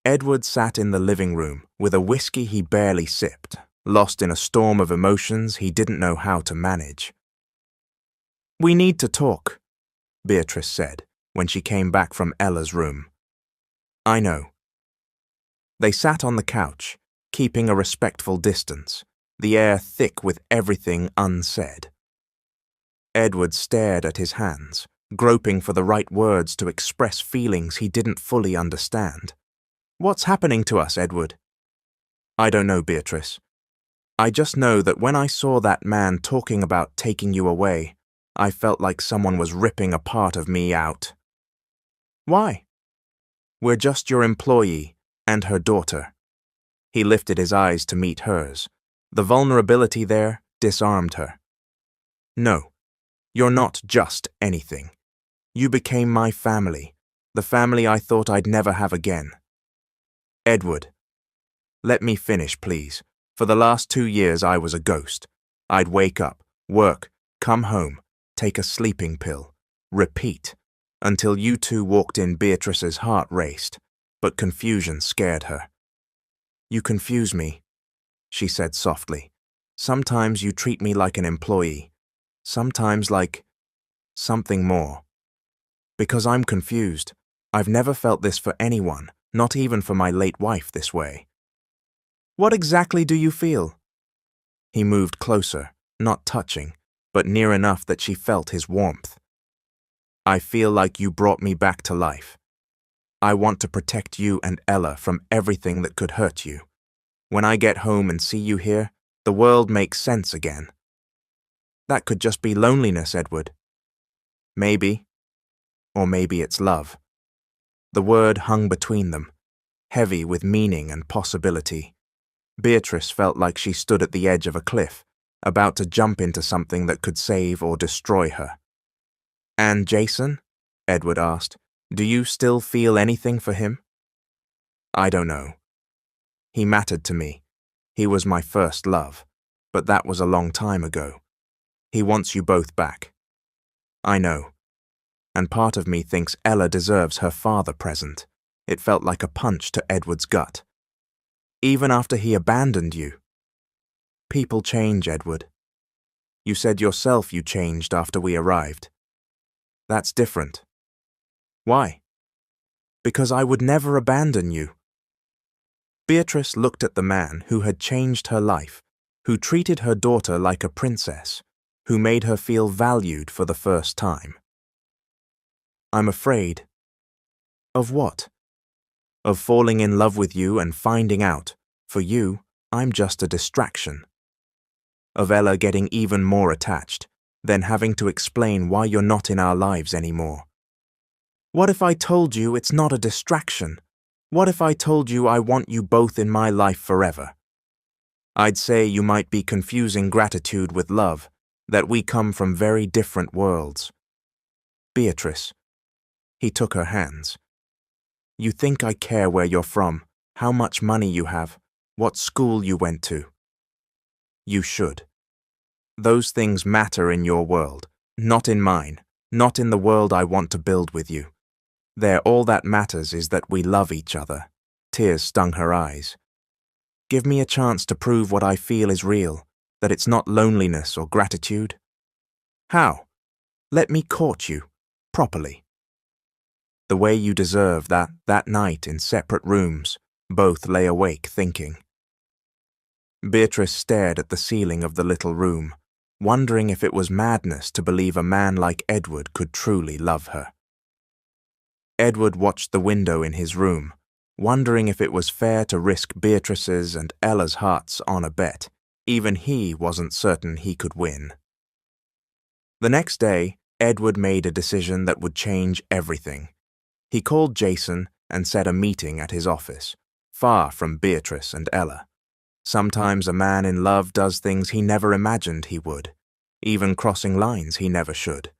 Edward sat in the living room with a whiskey he barely sipped, lost in a storm of emotions he didn't know how to manage. We need to talk, Beatrice said when she came back from Ella's room. I know. They sat on the couch, keeping a respectful distance, the air thick with everything unsaid. Edward stared at his hands, groping for the right words to express feelings he didn't fully understand. What's happening to us, Edward? I don't know, Beatrice. I just know that when I saw that man talking about taking you away, I felt like someone was ripping a part of me out. Why? We're just your employee and her daughter. He lifted his eyes to meet hers. The vulnerability there disarmed her. No, you're not just anything. You became my family, the family I thought I'd never have again. Edward, let me finish, please. For the last 2 years I was a ghost. I'd wake up, work, come home, take a sleeping pill, repeat, until you two walked in. Beatrice's heart raced, but confusion scared her. You confuse me, she said softly. Sometimes you treat me like an employee, sometimes like something more. Because I'm confused. I've never felt this for anyone, not even for my late wife this way. What exactly do you feel? He moved closer, not touching, but near enough that she felt his warmth. I feel like you brought me back to life. I want to protect you and Ella from everything that could hurt you. When I get home and see you here, the world makes sense again. That could just be loneliness, Edward. Maybe. Or maybe it's love. The word hung between them, heavy with meaning and possibility. Beatrice felt like she stood at the edge of a cliff, about to jump into something that could save or destroy her. And Jason? Edward asked. Do you still feel anything for him? I don't know. He mattered to me. He was my first love, but that was a long time ago. He wants you both back. I know. And part of me thinks Ella deserves her father present. It felt like a punch to Edward's gut. even after he abandoned you. People change, Edward. You said yourself you changed after we arrived. That's different. Why? Because I would never abandon you. Beatrice looked at the man who had changed her life, who treated her daughter like a princess, who made her feel valued for the first time. I'm afraid. Of what? Of falling in love with you and finding out, for you, I'm just a distraction. Of Ella getting even more attached, then having to explain why you're not in our lives anymore. What if I told you it's not a distraction? What if I told you I want you both in my life forever? I'd say you might be confusing gratitude with love, that we come from very different worlds. Beatrice. He took her hands. You think I care where you're from, how much money you have, what school you went to? You should. Those things matter in your world, not in mine, not in the world I want to build with you. There, all that matters is that we love each other. Tears stung her eyes. Give me a chance to prove what I feel is real, that it's not loneliness or gratitude. How? Let me court you, properly. The way you deserve that night in separate rooms, both lay awake thinking. Beatrice stared at the ceiling of the little room, wondering if it was madness to believe a man like Edward could truly love her. Edward watched the window in his room, wondering if it was fair to risk Beatrice's and Ella's hearts on a bet. Even he wasn't certain he could win. The next day, Edward made a decision that would change everything. He called Jason and set a meeting at his office, far from Beatrice and Ella. Sometimes a man in love does things he never imagined he would, even crossing lines he never should.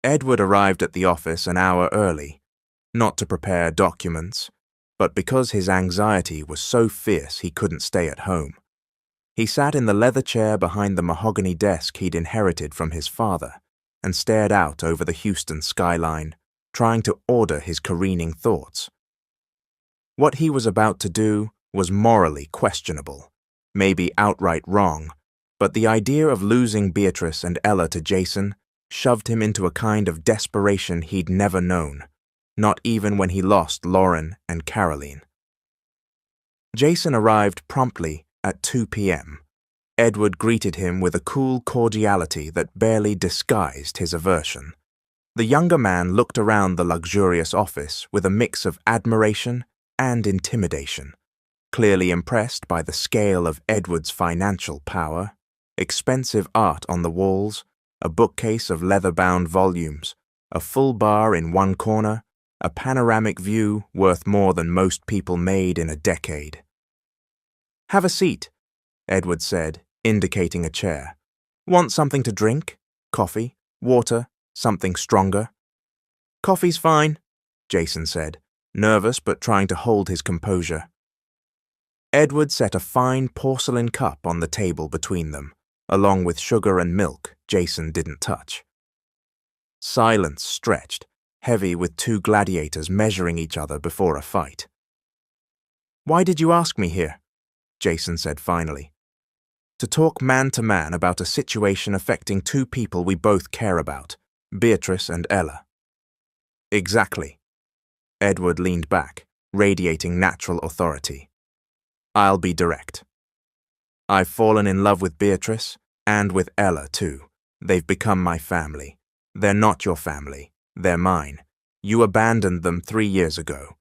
Edward arrived at the office an hour early, not to prepare documents, but because his anxiety was so fierce he couldn't stay at home. He sat in the leather chair behind the mahogany desk he'd inherited from his father and stared out over the Houston skyline, trying to order his careening thoughts. What he was about to do was morally questionable, maybe outright wrong, but the idea of losing Beatrice and Ella to Jason shoved him into a kind of desperation he'd never known, not even when he lost Lauren and Caroline. Jason arrived promptly at 2 p.m. Edward greeted him with a cool cordiality that barely disguised his aversion. The younger man looked around the luxurious office with a mix of admiration and intimidation, clearly impressed by the scale of Edward's financial power, expensive art on the walls, a bookcase of leather-bound volumes, a full bar in one corner, a panoramic view worth more than most people made in a decade. Have a seat, Edward said, indicating a chair. Want something to drink? Coffee? Water? Something stronger? Coffee's fine, Jason said, nervous but trying to hold his composure. Edward set a fine porcelain cup on the table between them, along with sugar and milk Jason didn't touch. Silence stretched, heavy with two gladiators measuring each other before a fight. Why did you ask me here? Jason said finally. To talk man to man about a situation affecting two people we both care about, Beatrice and Ella. Exactly. Edward leaned back, radiating natural authority. I'll be direct. I've fallen in love with Beatrice, and with Ella too. They've become my family. They're not your family. They're mine. You abandoned them 3 years ago.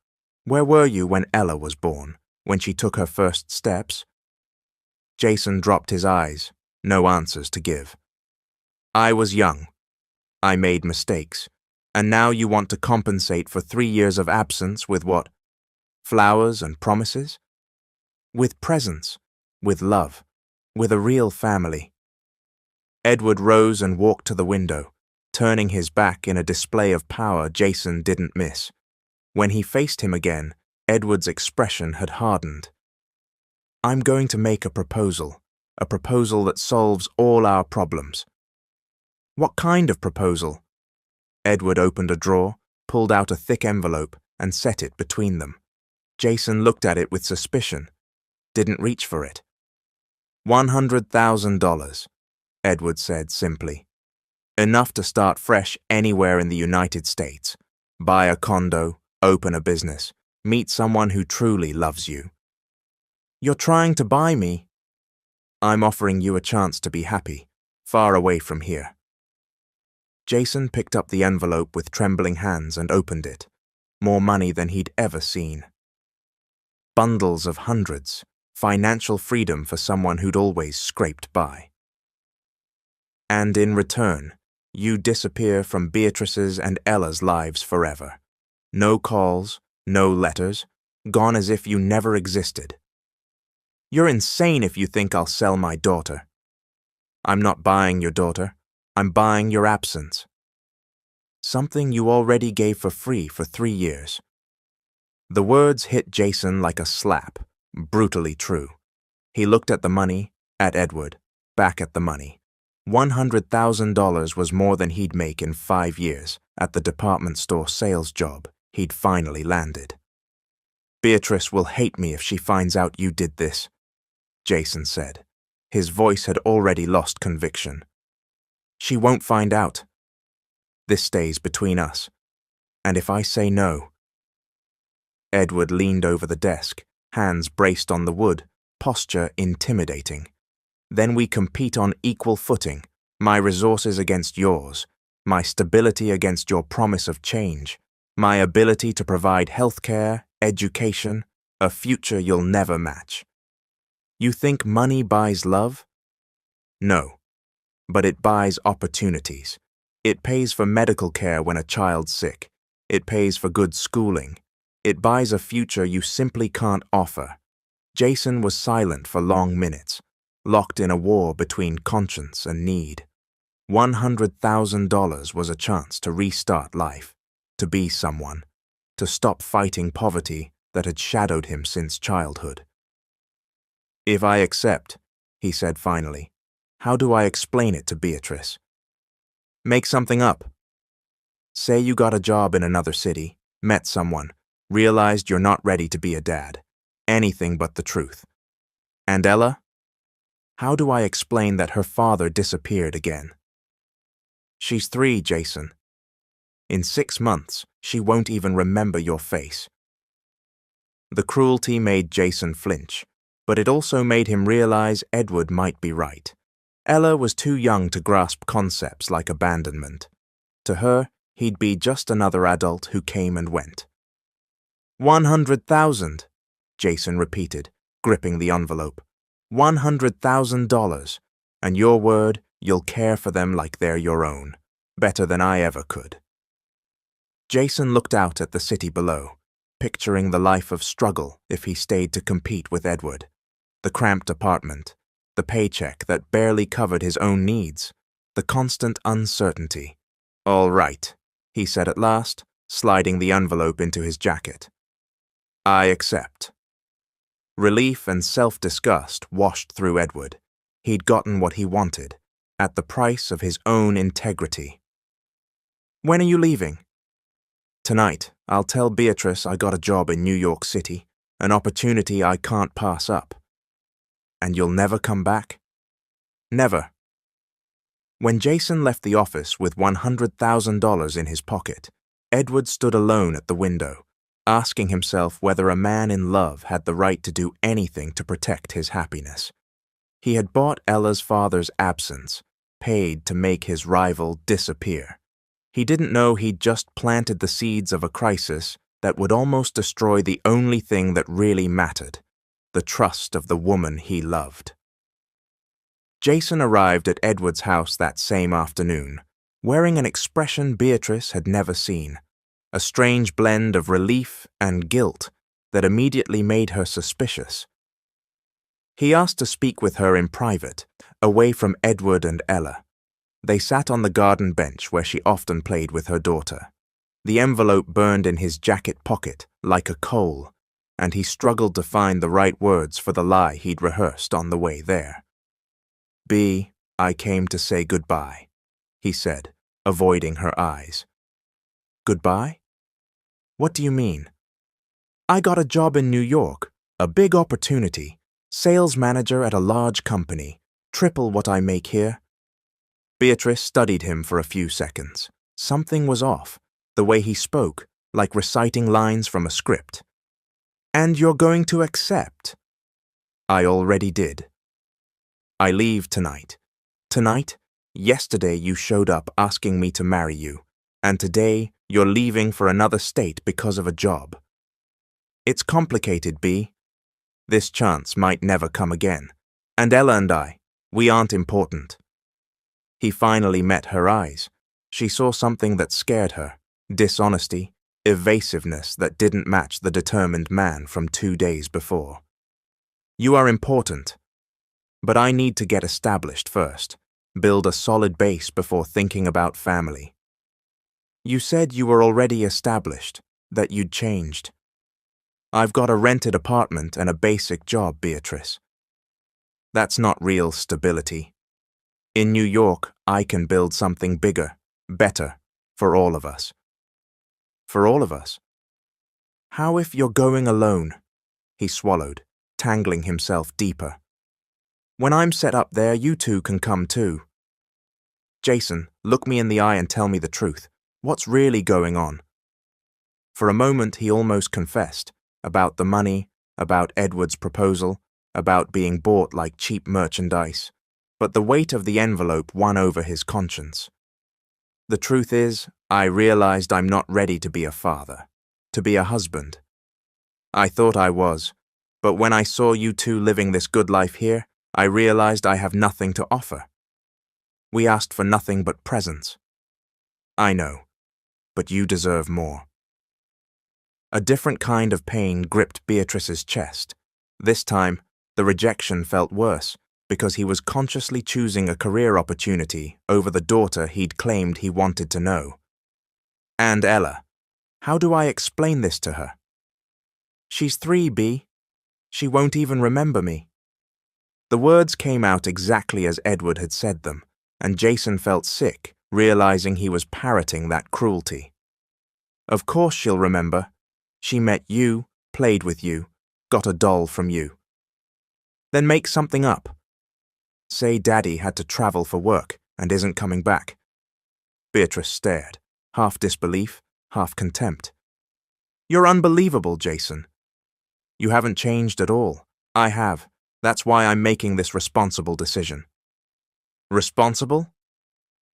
Where were you when Ella was born, when she took her first steps? Jason dropped his eyes, no answers to give. I was young. I made mistakes. And now you want to compensate for 3 years of absence with what? Flowers and promises? With presents, with love, with a real family. Edward rose and walked to the window, turning his back in a display of power Jason didn't miss. When he faced him again, Edward's expression had hardened. I'm going to make a proposal that solves all our problems. What kind of proposal? Edward opened a drawer, pulled out a thick envelope, and set it between them. Jason looked at it with suspicion, didn't reach for it. $100,000, Edward said simply. Enough to start fresh anywhere in the United States. Buy a condo, open a business, meet someone who truly loves you. You're trying to buy me. I'm offering you a chance to be happy, far away from here. Jason picked up the envelope with trembling hands and opened it. More money than he'd ever seen. Bundles of hundreds, financial freedom for someone who'd always scraped by. And in return, you disappear from Beatrice's and Ella's lives forever. No calls, no letters, gone as if you never existed. You're insane if you think I'll sell my daughter. I'm not buying your daughter, I'm buying your absence. Something you already gave for free for 3 years. The words hit Jason like a slap, brutally true. He looked at the money, at Edward, back at the money. $100,000 was more than he'd make in 5 years at the department store sales job he'd finally landed. Beatrice will hate me if she finds out you did this, Jason said. His voice had already lost conviction. She won't find out. This stays between us. And if I say no... Edward leaned over the desk, hands braced on the wood, posture intimidating. Then we compete on equal footing, my resources against yours, my stability against your promise of change, my ability to provide healthcare, education, a future you'll never match. You think money buys love? No, but it buys opportunities. It pays for medical care when a child's sick. It pays for good schooling. It buys a future you simply can't offer. Jason was silent for long minutes, locked in a war between conscience and need. $100,000 was a chance to restart life, to be someone, to stop fighting poverty that had shadowed him since childhood. If I accept, he said finally, how do I explain it to Beatrice? Make something up. Say you got a job in another city, met someone, realized you're not ready to be a dad. Anything but the truth. And Ella? How do I explain that her father disappeared again? She's 3, Jason. In 6 months, she won't even remember your face. The cruelty made Jason flinch, but it also made him realize Edward might be right. Ella was too young to grasp concepts like abandonment. To her, he'd be just another adult who came and went. 100,000, Jason repeated, gripping the envelope. $100,000, and your word, you'll care for them like they're your own, better than I ever could. Jason looked out at the city below, picturing the life of struggle if he stayed to compete with Edward. The cramped apartment, the paycheck that barely covered his own needs, the constant uncertainty. All right, he said at last, sliding the envelope into his jacket. I accept. Relief and self-disgust washed through Edward. He'd gotten what he wanted, at the price of his own integrity. When are you leaving? Tonight, I'll tell Beatrice I got a job in New York City, an opportunity I can't pass up. And you'll never come back? Never. When Jason left the office with $100,000 in his pocket, Edward stood alone at the window, asking himself whether a man in love had the right to do anything to protect his happiness. He had bought Ella's father's absence, paid to make his rival disappear. He didn't know he'd just planted the seeds of a crisis that would almost destroy the only thing that really mattered, the trust of the woman he loved. Jason arrived at Edward's house that same afternoon, wearing an expression Beatrice had never seen, a strange blend of relief and guilt that immediately made her suspicious. He asked to speak with her in private, away from Edward and Ella. They sat on the garden bench where she often played with her daughter. The envelope burned in his jacket pocket like a coal, and he struggled to find the right words for the lie he'd rehearsed on the way there. I came to say goodbye, he said, avoiding her eyes. Goodbye? What do you mean? I got a job in New York, a big opportunity, sales manager at a large company, triple what I make here. Beatrice studied him for a few seconds. Something was off, the way he spoke, like reciting lines from a script. And you're going to accept? I already did. I leave tonight. Tonight? Yesterday you showed up asking me to marry you, and today you're leaving for another state because of a job. It's complicated, B. This chance might never come again, and Ella and I, we aren't important. He finally met her eyes. She saw something that scared her, dishonesty, evasiveness that didn't match the determined man from 2 days before. You are important, but I need to get established first, build a solid base before thinking about family. You said you were already established, that you'd changed. I've got a rented apartment and a basic job, Beatrice. That's not real stability. In New York, I can build something bigger, better, for all of us. For all of us? How if you're going alone? He swallowed, tangling himself deeper. When I'm set up there, you two can come too. Jason, look me in the eye and tell me the truth. What's really going on? For a moment, he almost confessed, about the money, about Edward's proposal, about being bought like cheap merchandise, but the weight of the envelope won over his conscience. The truth is, I realized I'm not ready to be a father, to be a husband. I thought I was, but when I saw you two living this good life here, I realized I have nothing to offer. We asked for nothing but presents. I know, but you deserve more. A different kind of pain gripped Beatrice's chest. This time, the rejection felt worse, because he was consciously choosing a career opportunity over the daughter he'd claimed he wanted to know. And Ella, how do I explain this to her? She's 3, B. She won't even remember me. The words came out exactly as Edward had said them, and Jason felt sick, realizing he was parroting that cruelty. Of course she'll remember. She met you, played with you, got a doll from you. Then make something up. Say Daddy had to travel for work and isn't coming back. Beatrice stared, half disbelief, half contempt. You're unbelievable, Jason. You haven't changed at all. I have. That's why I'm making this responsible decision. Responsible?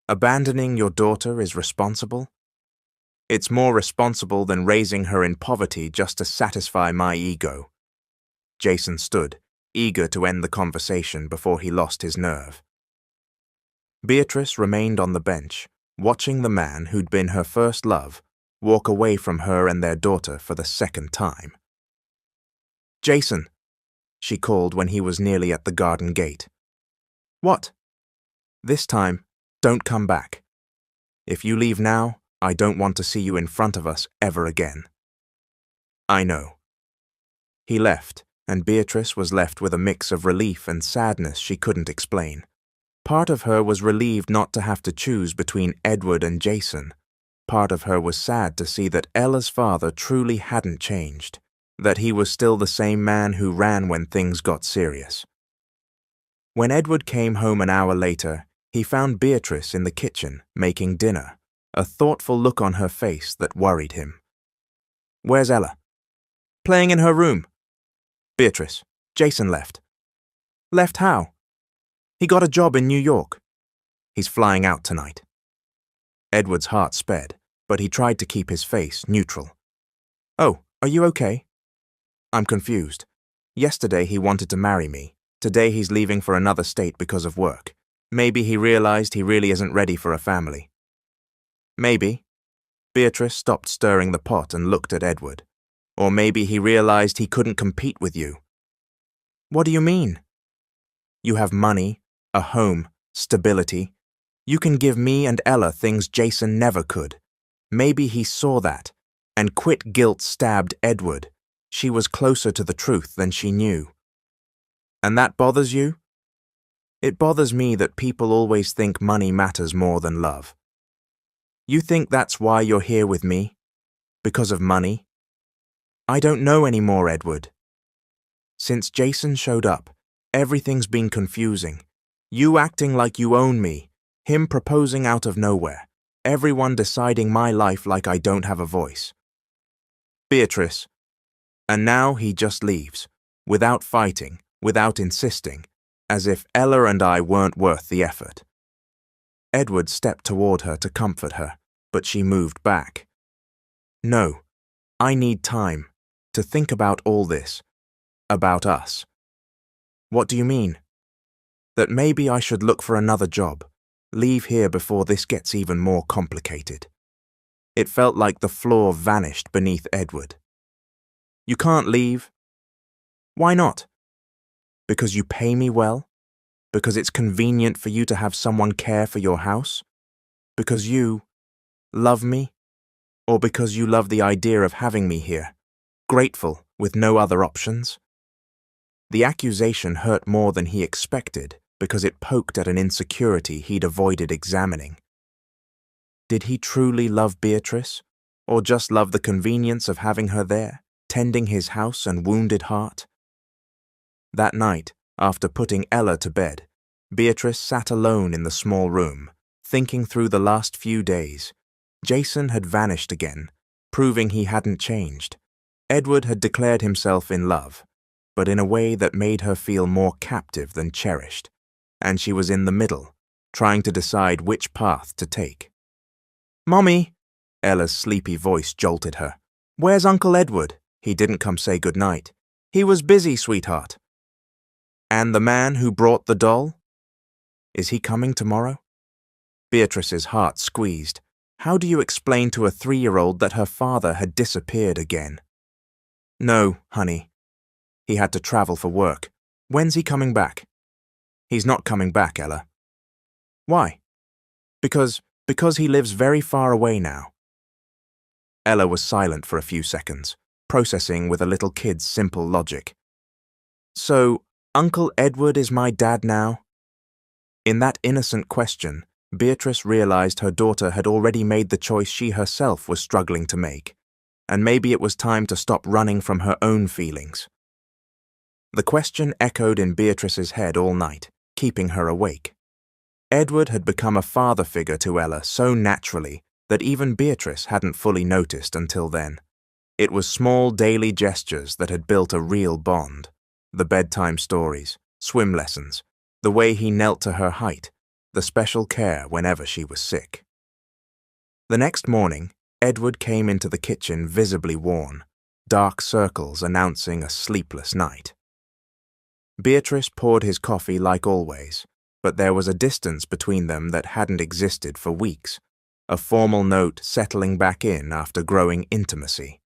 Abandoning your daughter is responsible? It's more responsible than raising her in poverty just to satisfy my ego. Jason stood, eager to end the conversation before he lost his nerve. Beatrice remained on the bench, watching the man who'd been her first love walk away from her and their daughter for the second time. Jason, she called when he was nearly at the garden gate. What? This time, don't come back. If you leave now, I don't want to see you in front of us ever again. I know. He left, and Beatrice was left with a mix of relief and sadness she couldn't explain. Part of her was relieved not to have to choose between Edward and Jason. Part of her was sad to see that Ella's father truly hadn't changed, that he was still the same man who ran when things got serious. When Edward came home an hour later, he found Beatrice in the kitchen making dinner, a thoughtful look on her face that worried him. Where's Ella? Playing in her room. Beatrice, Jason left. Left how? He got a job in New York. He's flying out tonight. Edward's heart sped, but he tried to keep his face neutral. Oh, are you okay? I'm confused. Yesterday he wanted to marry me. Today he's leaving for another state because of work. Maybe he realized he really isn't ready for a family. Maybe. Beatrice stopped stirring the pot and looked at Edward. Or maybe he realized he couldn't compete with you. What do you mean? You have money, a home, stability. You can give me and Ella things Jason never could. Maybe he saw that, and quit guilt stabbed Edward. She was closer to the truth than she knew. And that bothers you? It bothers me that people always think money matters more than love. You think that's why you're here with me? Because of money? I don't know anymore, Edward. Since Jason showed up, everything's been confusing. You acting like you own me, him proposing out of nowhere, everyone deciding my life like I don't have a voice. Beatrice. And now he just leaves, without fighting, without insisting, as if Ella and I weren't worth the effort. Edward stepped toward her to comfort her, but she moved back. No, I need time to think about all this, about us. What do you mean? That maybe I should look for another job, leave here before this gets even more complicated. It felt like the floor vanished beneath Edward. You can't leave. Why not? Because you pay me well? Because it's convenient for you to have someone care for your house? Because you love me? Or because you love the idea of having me here, grateful with no other options? The accusation hurt more than he expected because it poked at an insecurity he'd avoided examining. Did he truly love Beatrice, or just love the convenience of having her there, tending his house and wounded heart? That night, after putting Ella to bed, Beatrice sat alone in the small room, thinking through the last few days. Jason had vanished again, proving he hadn't changed. Edward had declared himself in love, but in a way that made her feel more captive than cherished, and she was in the middle, trying to decide which path to take. "Mommy!" Ella's sleepy voice jolted her. "Where's Uncle Edward? He didn't come say goodnight. He was busy, sweetheart." "And the man who brought the doll? Is he coming tomorrow?" Beatrice's heart squeezed. How do you explain to a 3-year-old that her father had disappeared again? "No, honey. He had to travel for work. When's he coming back?" "He's not coming back, Ella." "Why?" Because he lives very far away now." Ella was silent for a few seconds, processing with a little kid's simple logic. "So, Uncle Edward is my dad now?" In that innocent question, Beatrice realized her daughter had already made the choice she herself was struggling to make, and maybe it was time to stop running from her own feelings. The question echoed in Beatrice's head all night, keeping her awake. Edward had become a father figure to Ella so naturally that even Beatrice hadn't fully noticed until then. It was small daily gestures that had built a real bond. The bedtime stories, swim lessons, the way he knelt to her height, the special care whenever she was sick. The next morning, Edward came into the kitchen visibly worn, dark circles announcing a sleepless night. Beatrice poured his coffee like always, but there was a distance between them that hadn't existed for weeks, a formal note settling back in after growing intimacy.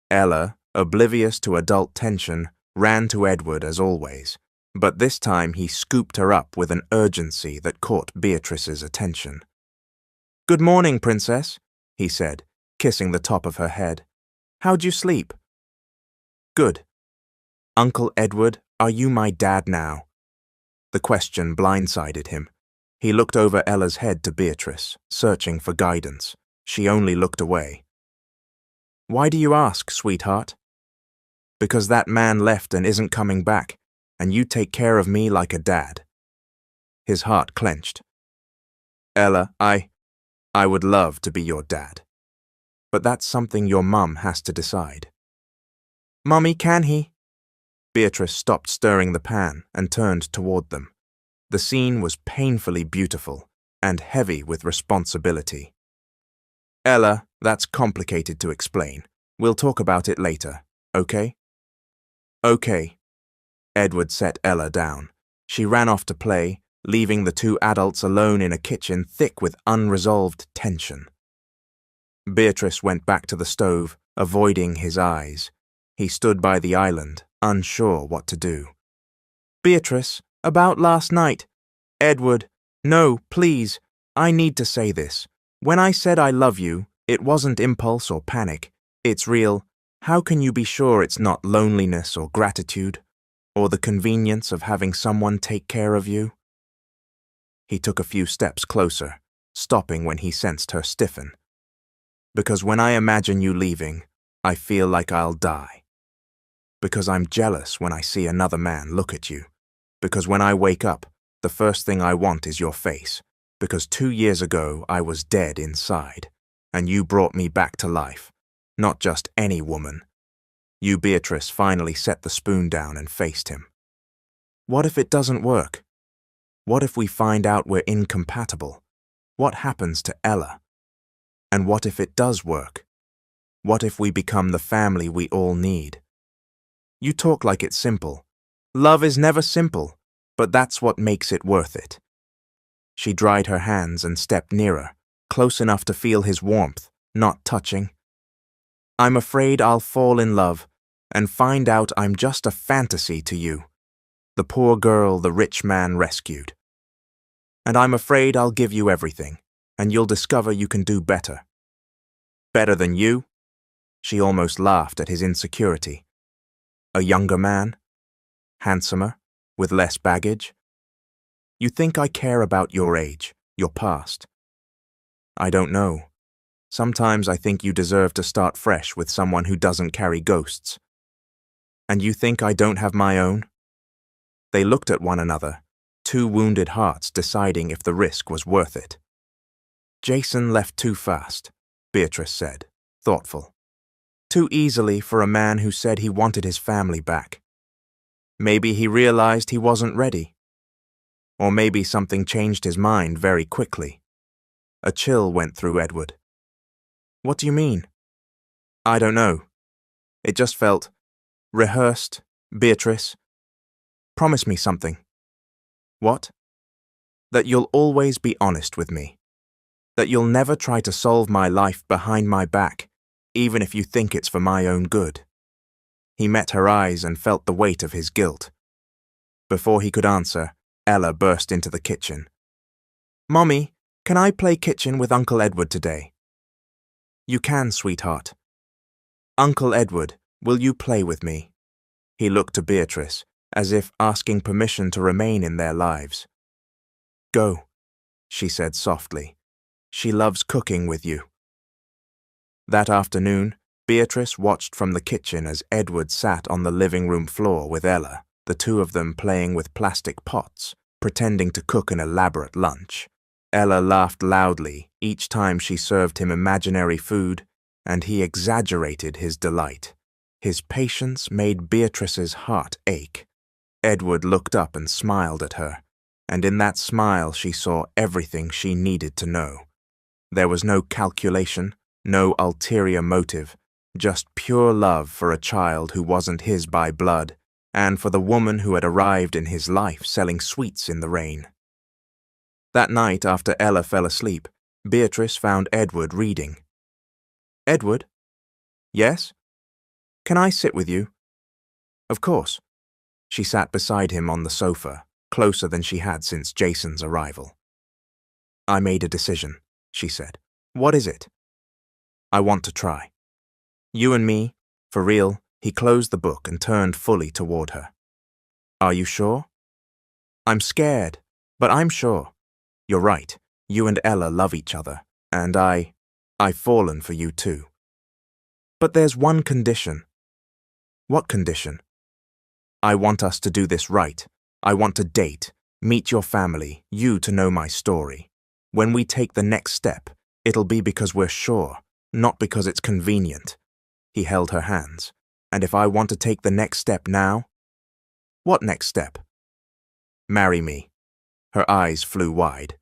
Ella, oblivious to adult tension, ran to Edward as always, but this time he scooped her up with an urgency that caught Beatrice's attention. "Good morning, Princess," he said, kissing the top of her head. "How'd you sleep?" "Good. Uncle Edward, are you my dad now?" The question blindsided him. He looked over Ella's head to Beatrice, searching for guidance. She only looked away. "Why do you ask, sweetheart?" "Because that man left and isn't coming back, and you take care of me like a dad." His heart clenched. "Ella, I would love to be your dad. But that's something your mum has to decide." "Mummy, can he?" Beatrice stopped stirring the pan and turned toward them. The scene was painfully beautiful and heavy with responsibility. "Ella, that's complicated to explain. We'll talk about it later, okay?" "Okay." Edward set Ella down. She ran off to play, leaving the 2 adults alone in a kitchen thick with unresolved tension. Beatrice went back to the stove, avoiding his eyes. He stood by the island, unsure what to do. "Beatrice, about last night." "Edward, no, please. I need to say this. When I said I love you, it wasn't impulse or panic. It's real. How can you be sure it's not loneliness or gratitude, or the convenience of having someone take care of you?" He took a few steps closer, stopping when he sensed her stiffen. "Because when I imagine you leaving, I feel like I'll die. Because I'm jealous when I see another man look at you. Because when I wake up, the first thing I want is your face. Because 2 years ago I was dead inside, and you brought me back to life. Not just any woman. You, Beatrice, finally set the spoon down and faced him. What if it doesn't work? What if we find out we're incompatible? What happens to Ella? And what if it does work? What if we become the family we all need? You talk like it's simple. Love is never simple, but that's what makes it worth it. She dried her hands and stepped nearer, close enough to feel his warmth, not touching. I'm afraid I'll fall in love and find out I'm just a fantasy to you, the poor girl the rich man rescued. And I'm afraid I'll give you everything, and you'll discover you can do better. Better than you? She almost laughed at his insecurity. A younger man? Handsomer? With less baggage? You think I care about your age, your past? I don't know. Sometimes I think you deserve to start fresh with someone who doesn't carry ghosts. And you think I don't have my own? They looked at one another, two wounded hearts deciding if the risk was worth it. Jason left too fast, Beatrice said, thoughtful. Too easily for a man who said he wanted his family back. Maybe he realized he wasn't ready. Or maybe something changed his mind very quickly. A chill went through Edward. What do you mean? I don't know. It just felt rehearsed, Beatrice. Promise me something. What? That you'll always be honest with me. That you'll never try to solve my life behind my back, even if you think it's for my own good. He met her eyes and felt the weight of his guilt. Before he could answer, Ella burst into the kitchen. Mommy, can I play kitchen with Uncle Edward today? You can, sweetheart. Uncle Edward, will you play with me? He looked to Beatrice, as if asking permission to remain in their lives. Go, she said softly. She loves cooking with you. That afternoon, Beatrice watched from the kitchen as Edward sat on the living room floor with Ella, the two of them playing with plastic pots, pretending to cook an elaborate lunch. Ella laughed loudly each time she served him imaginary food, and he exaggerated his delight. His patience made Beatrice's heart ache. Edward looked up and smiled at her, and in that smile she saw everything she needed to know. There was no calculation, no ulterior motive, just pure love for a child who wasn't his by blood, and for the woman who had arrived in his life selling sweets in the rain. That night, after Ella fell asleep, Beatrice found Edward reading. Edward? Yes? Can I sit with you? Of course. She sat beside him on the sofa, closer than she had since Jason's arrival. I made a decision, she said. What is it? I want to try. You and me, for real. He closed the book and turned fully toward her. Are you sure? I'm scared, but I'm sure. You're right. You and Ella love each other, and I've fallen for you too. But there's one condition. What condition? I want us to do this right. I want to date, meet your family, you to know my story. When we take the next step, it'll be because we're sure, not because it's convenient. He held her hands. And if I want to take the next step now? What next step? Marry me. Her eyes flew wide.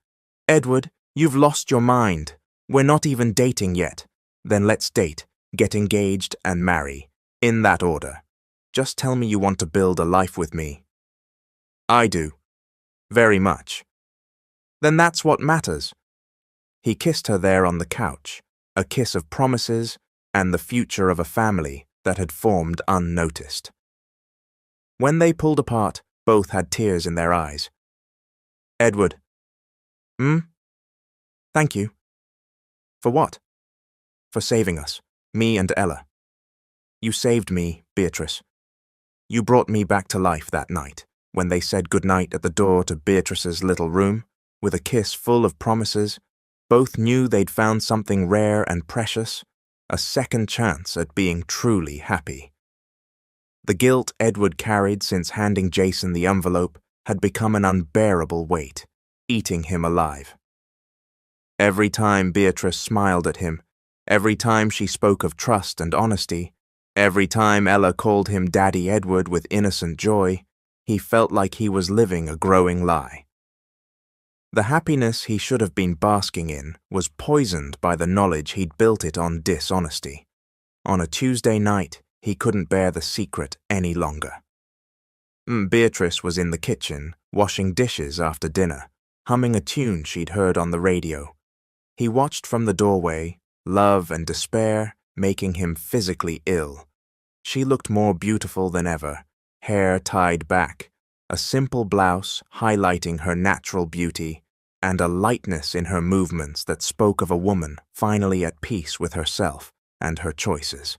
Edward, you've lost your mind. We're not even dating yet. Then let's date, get engaged, and marry. In that order. Just tell me you want to build a life with me. I do. Very much. Then that's what matters. He kissed her there on the couch, a kiss of promises and the future of a family that had formed unnoticed. When they pulled apart, both had tears in their eyes. Edward. Thank you. For what? For saving us, me and Ella. You saved me, Beatrice. You brought me back to life that night, when they said goodnight at the door to Beatrice's little room, with a kiss full of promises. Both knew they'd found something rare and precious, a second chance at being truly happy. The guilt Edward carried since handing Jason the envelope had become an unbearable weight, eating him alive. Every time Beatrice smiled at him, every time she spoke of trust and honesty, every time Ella called him Daddy Edward with innocent joy, he felt like he was living a growing lie. The happiness he should have been basking in was poisoned by the knowledge he'd built it on dishonesty. On a Tuesday night, he couldn't bear the secret any longer. Beatrice was in the kitchen, washing dishes after dinner, humming a tune she'd heard on the radio. He watched from the doorway, love and despair making him physically ill. She looked more beautiful than ever, hair tied back, a simple blouse highlighting her natural beauty, and a lightness in her movements that spoke of a woman finally at peace with herself and her choices.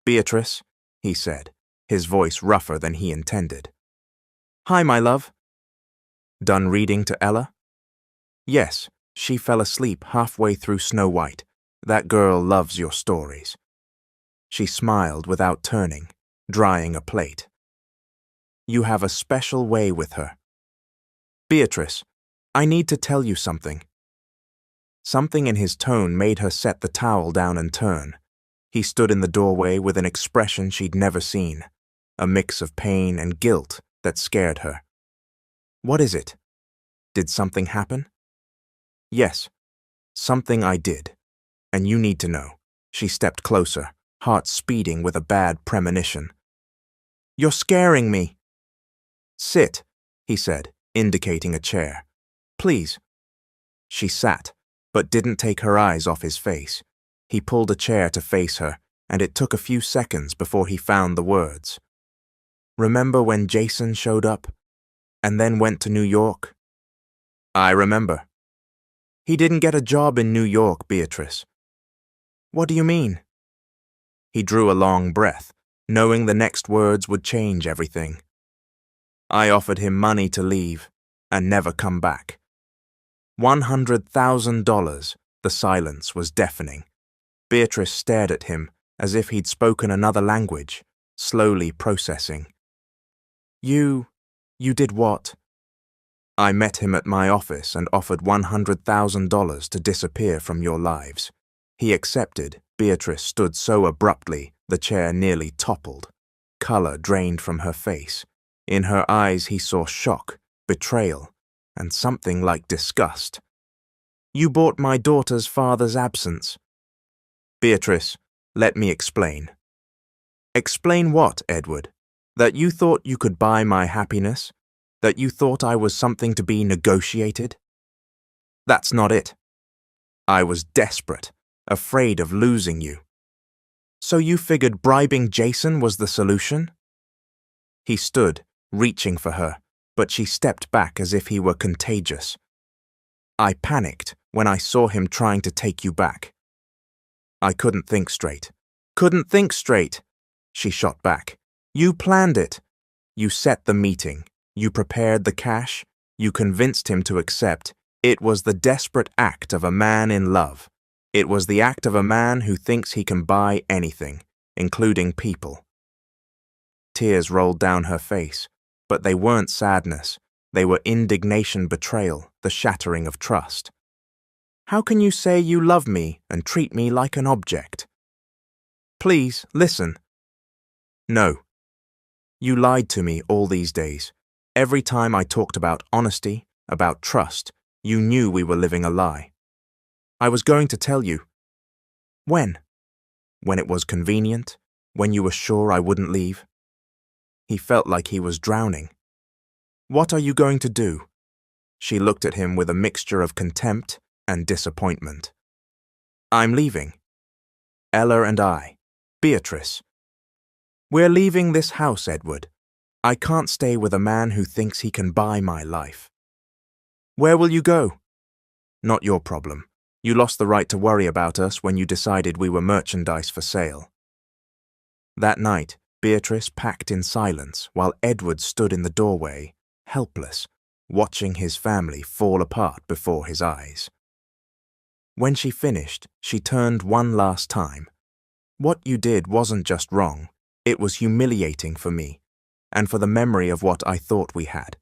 "Beatrice," he said, his voice rougher than he intended. "Hi, my love." "Done reading to Ella?" "Yes, she fell asleep halfway through Snow White. That girl loves your stories." She smiled without turning, drying a plate. "You have a special way with her." "Beatrice, I need to tell you something." Something in his tone made her set the towel down and turn. He stood in the doorway with an expression she'd never seen, a mix of pain and guilt that scared her. "What is it? Did something happen?" "Yes, something I did, and you need to know." She stepped closer, heart speeding with a bad premonition. "You're scaring me." "Sit," he said, indicating a chair. "Please." She sat, but didn't take her eyes off his face. He pulled a chair to face her, and it took a few seconds before he found the words. "Remember when Jason showed up, and then went to New York?" "I remember." "He didn't get a job in New York, Beatrice." "What do you mean?" He drew a long breath, knowing the next words would change everything. "I offered him money to leave, and never come back." $100,000. The silence was deafening. Beatrice stared at him as if he'd spoken another language, slowly processing. You did what?" "I met him at my office and offered $100,000 to disappear from your lives. He accepted." Beatrice stood so abruptly the chair nearly toppled. Color drained from her face. In her eyes he saw shock, betrayal, and something like disgust. "You bought my daughter's father's absence." "Beatrice, let me explain." "Explain what, Edward? That you thought you could buy my happiness? That you thought I was something to be negotiated?" "That's not it. I was desperate, afraid of losing you." "So you figured bribing Jason was the solution?" He stood, reaching for her, but she stepped back as if he were contagious. "I panicked when I saw him trying to take you back." "I couldn't think straight." "Couldn't think straight?" She shot back. "You planned it. You set the meeting. You prepared the cash. You convinced him to accept. It was the desperate act of a man in love. It was the act of a man who thinks he can buy anything, including people." Tears rolled down her face, but they weren't sadness. They were indignation, betrayal, the shattering of trust. "How can you say you love me and treat me like an object?" "Please, listen." "No. You lied to me all these days. Every time I talked about honesty, about trust, you knew we were living a lie. I was going to tell you." "When?" "When it was convenient, when you were sure I wouldn't leave." He felt like he was drowning. "What are you going to do?" She looked at him with a mixture of contempt and disappointment. "I'm leaving. Ella and I. Beatrice. We're leaving this house, Edward. I can't stay with a man who thinks he can buy my life." "Where will you go?" "Not your problem. You lost the right to worry about us when you decided we were merchandise for sale." That night, Beatrice packed in silence while Edward stood in the doorway, helpless, watching his family fall apart before his eyes. When she finished, she turned one last time. What you did wasn't just wrong, it was humiliating for me, and for the memory of what I thought we had.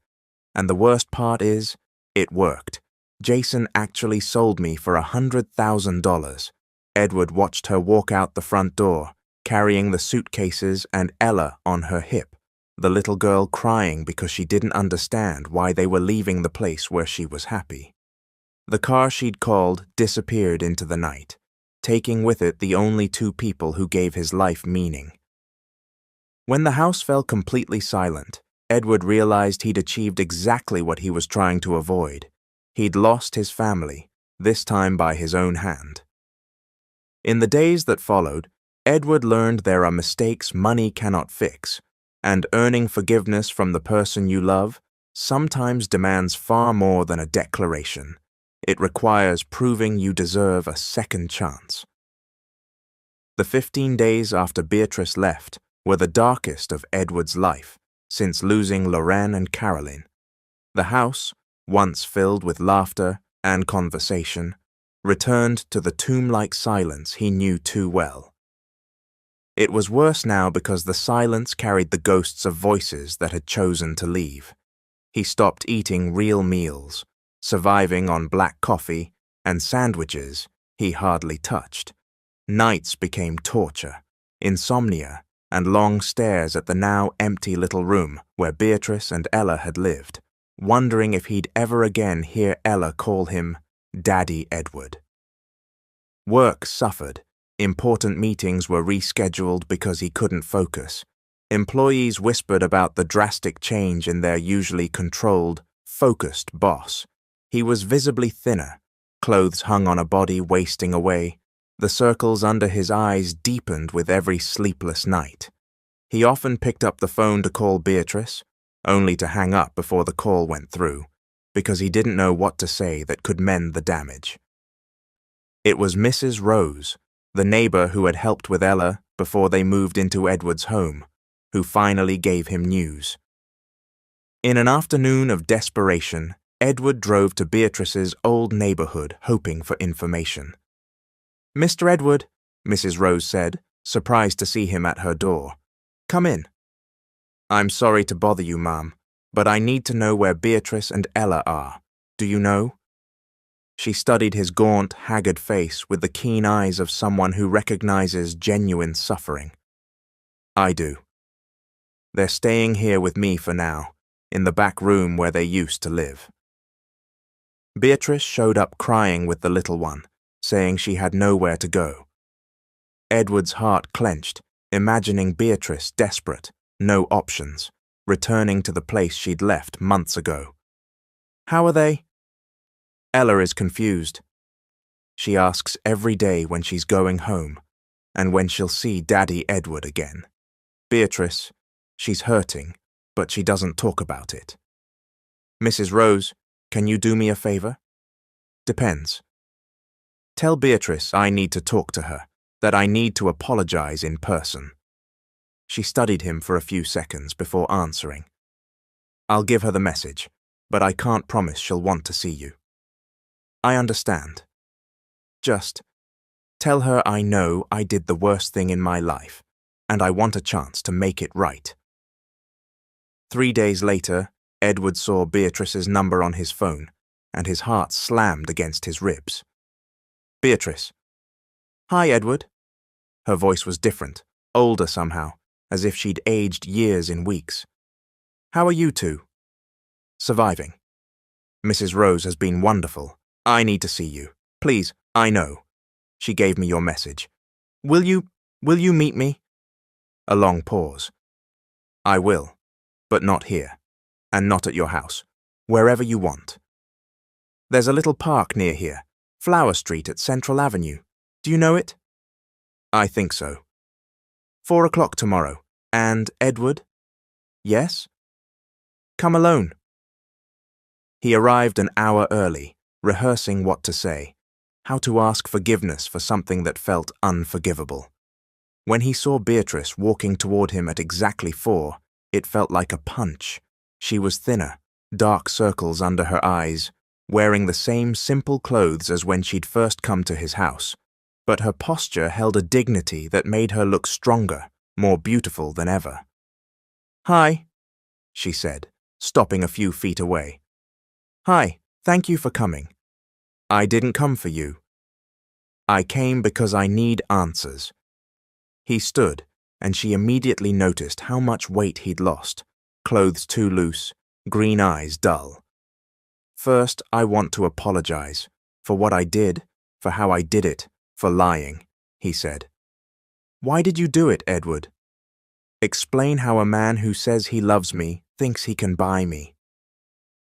And the worst part is, it worked. Jason actually sold me for $100,000. Edward watched her walk out the front door, carrying the suitcases and Ella on her hip, the little girl crying because she didn't understand why they were leaving the place where she was happy. The car she'd called disappeared into the night, taking with it the only two people who gave his life meaning. When the house fell completely silent, Edward realized he'd achieved exactly what he was trying to avoid. He'd lost his family, this time by his own hand. In the days that followed, Edward learned there are mistakes money cannot fix, and earning forgiveness from the person you love sometimes demands far more than a declaration. It requires proving you deserve a second chance. The 15 days after Beatrice left were the darkest of Edward's life since losing Lorraine and Caroline. The house, once filled with laughter and conversation, returned to the tomb-like silence he knew too well. It was worse now because the silence carried the ghosts of voices that had chosen to leave. He stopped eating real meals, surviving on black coffee and sandwiches he hardly touched. Nights became torture, insomnia, and long stares at the now empty little room where Beatrice and Ella had lived, wondering if he'd ever again hear Ella call him Daddy Edward. Work suffered. Important meetings were rescheduled because he couldn't focus. Employees whispered about the drastic change in their usually controlled, focused boss. He was visibly thinner, clothes hung on a body wasting away. The circles under his eyes deepened with every sleepless night. He often picked up the phone to call Beatrice, only to hang up before the call went through, because he didn't know what to say that could mend the damage. It was Mrs. Rose, the neighbor who had helped with Ella before they moved into Edward's home, who finally gave him news. In an afternoon of desperation, Edward drove to Beatrice's old neighborhood hoping for information. "Mr. Edward," Mrs. Rose said, surprised to see him at her door. "Come in." "I'm sorry to bother you, Ma'am, but I need to know where Beatrice and Ella are. Do you know?" She studied his gaunt, haggard face with the keen eyes of someone who recognizes genuine suffering. "I do. They're staying here with me for now, in the back room where they used to live." Beatrice showed up crying with the little one, saying she had nowhere to go. Edward's heart clenched, imagining Beatrice desperate, no options, returning to the place she'd left months ago. "How are they?" "Ella is confused. She asks every day when she's going home, and when she'll see Daddy Edward again. Beatrice, she's hurting, but she doesn't talk about it." "Mrs. Rose, can you do me a favor?" "Depends." "Tell Beatrice I need to talk to her, that I need to apologize in person." She studied him for a few seconds before answering. "I'll give her the message, but I can't promise she'll want to see you." "I understand. Just tell her I know I did the worst thing in my life, and I want a chance to make it right." 3 days later, Edward saw Beatrice's number on his phone, and his heart slammed against his ribs. "Beatrice." "Hi, Edward." Her voice was different, older somehow, as if she'd aged years in weeks. "How are you two?" "Surviving. Mrs. Rose has been wonderful. I need to see you. Please, I know. She gave me your message. Will you meet me?" A long pause. "I will, but not here, and not at your house. Wherever you want. There's a little park near here, Flower Street at Central Avenue. Do you know it?" "I think so." 4 o'clock tomorrow. And Edward?" "Yes?" "Come alone." He arrived an hour early, rehearsing what to say, how to ask forgiveness for something that felt unforgivable. When he saw Beatrice walking toward him at exactly 4, it felt like a punch. She was thinner, dark circles under her eyes, wearing the same simple clothes as when she'd first come to his house, but her posture held a dignity that made her look stronger, more beautiful than ever. "Hi," she said, stopping a few feet away. "Hi, thank you for coming. I didn't come for you. I came because I need answers." He stood, and she immediately noticed how much weight he'd lost, clothes too loose, green eyes dull. "First, I want to apologize for what I did, for how I did it, for lying," he said. "Why did you do it, Edward? Explain how a man who says he loves me thinks he can buy me."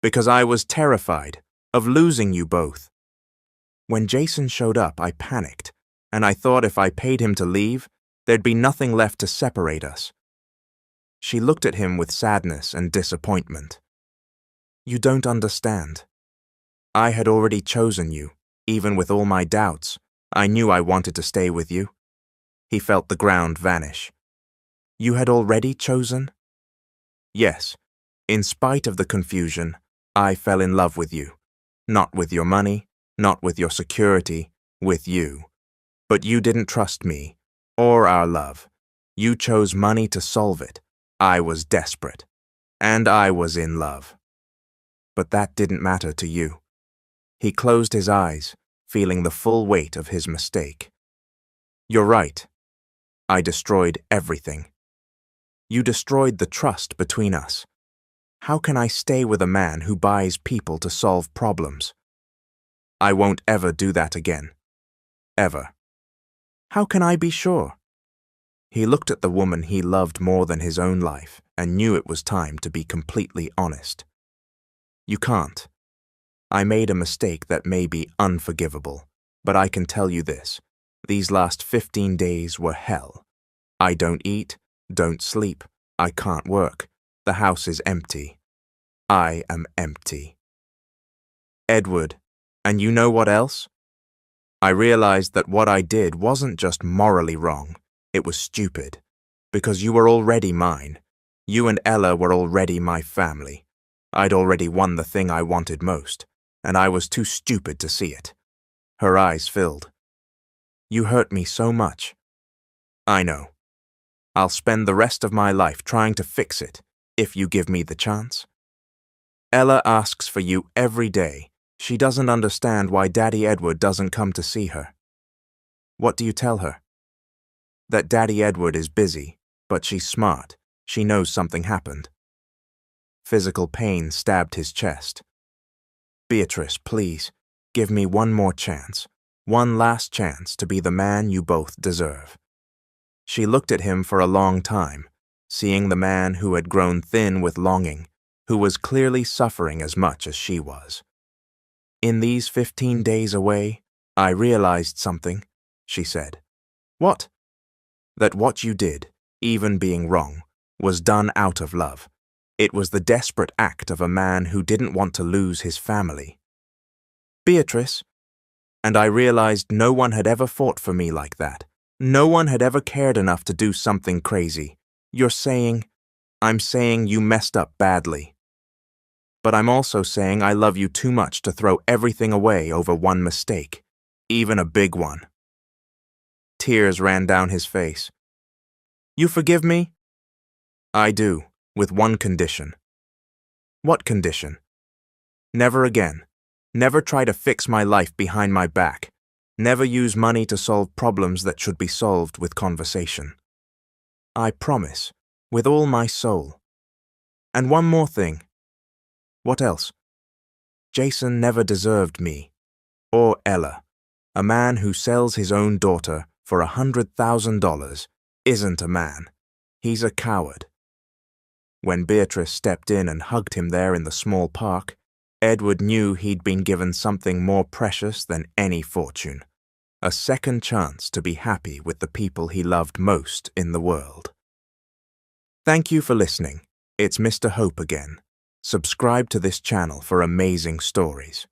"Because I was terrified of losing you both. When Jason showed up, I panicked, and I thought if I paid him to leave, there'd be nothing left to separate us." She looked at him with sadness and disappointment. "You don't understand. I had already chosen you, even with all my doubts. I knew I wanted to stay with you." He felt the ground vanish. "You had already chosen?" "Yes. In spite of the confusion, I fell in love with you. Not with your money, not with your security, with you. But you didn't trust me, or our love. You chose money to solve it. I was desperate. And I was in love. But that didn't matter to you." He closed his eyes, feeling the full weight of his mistake. "You're right. I destroyed everything. You destroyed the trust between us. How can I stay with a man who buys people to solve problems? I won't ever do that again. Ever." "How can I be sure?" He looked at the woman he loved more than his own life and knew it was time to be completely honest. "You can't. I made a mistake that may be unforgivable, but I can tell you this. These last 15 days were hell. I don't eat, don't sleep, I can't work. The house is empty. I am empty." "Edward, and you know what else? I realized that what I did wasn't just morally wrong, it was stupid. Because you were already mine. You and Ella were already my family. I'd already won the thing I wanted most, and I was too stupid to see it." Her eyes filled. "You hurt me so much." "I know. I'll spend the rest of my life trying to fix it, if you give me the chance. Ella asks for you every day. She doesn't understand why Daddy Edward doesn't come to see her." "What do you tell her?" "That Daddy Edward is busy, but she's smart. She knows something happened." Physical pain stabbed his chest. "Beatrice, please, give me one more chance, one last chance to be the man you both deserve." She looked at him for a long time, seeing the man who had grown thin with longing, who was clearly suffering as much as she was. "In these 15 days away, I realized something," she said. "What?" "That what you did, even being wrong, was done out of love. It was the desperate act of a man who didn't want to lose his family." "Beatrice." "And I realized no one had ever fought for me like that. No one had ever cared enough to do something crazy. I'm saying you messed up badly. But I'm also saying I love you too much to throw everything away over one mistake, even a big one." Tears ran down his face. "You forgive me?" "I do, with one condition." "What condition?" "Never again. Never try to fix my life behind my back. Never use money to solve problems that should be solved with conversation." "I promise, with all my soul." "And one more thing." "What else?" "Jason never deserved me. Or Ella. A man who sells his own daughter for $100,000 isn't a man. He's a coward." When Beatrice stepped in and hugged him there in the small park, Edward knew he'd been given something more precious than any fortune. A second chance to be happy with the people he loved most in the world. Thank you for listening. It's Mr. Hope again. Subscribe to this channel for amazing stories.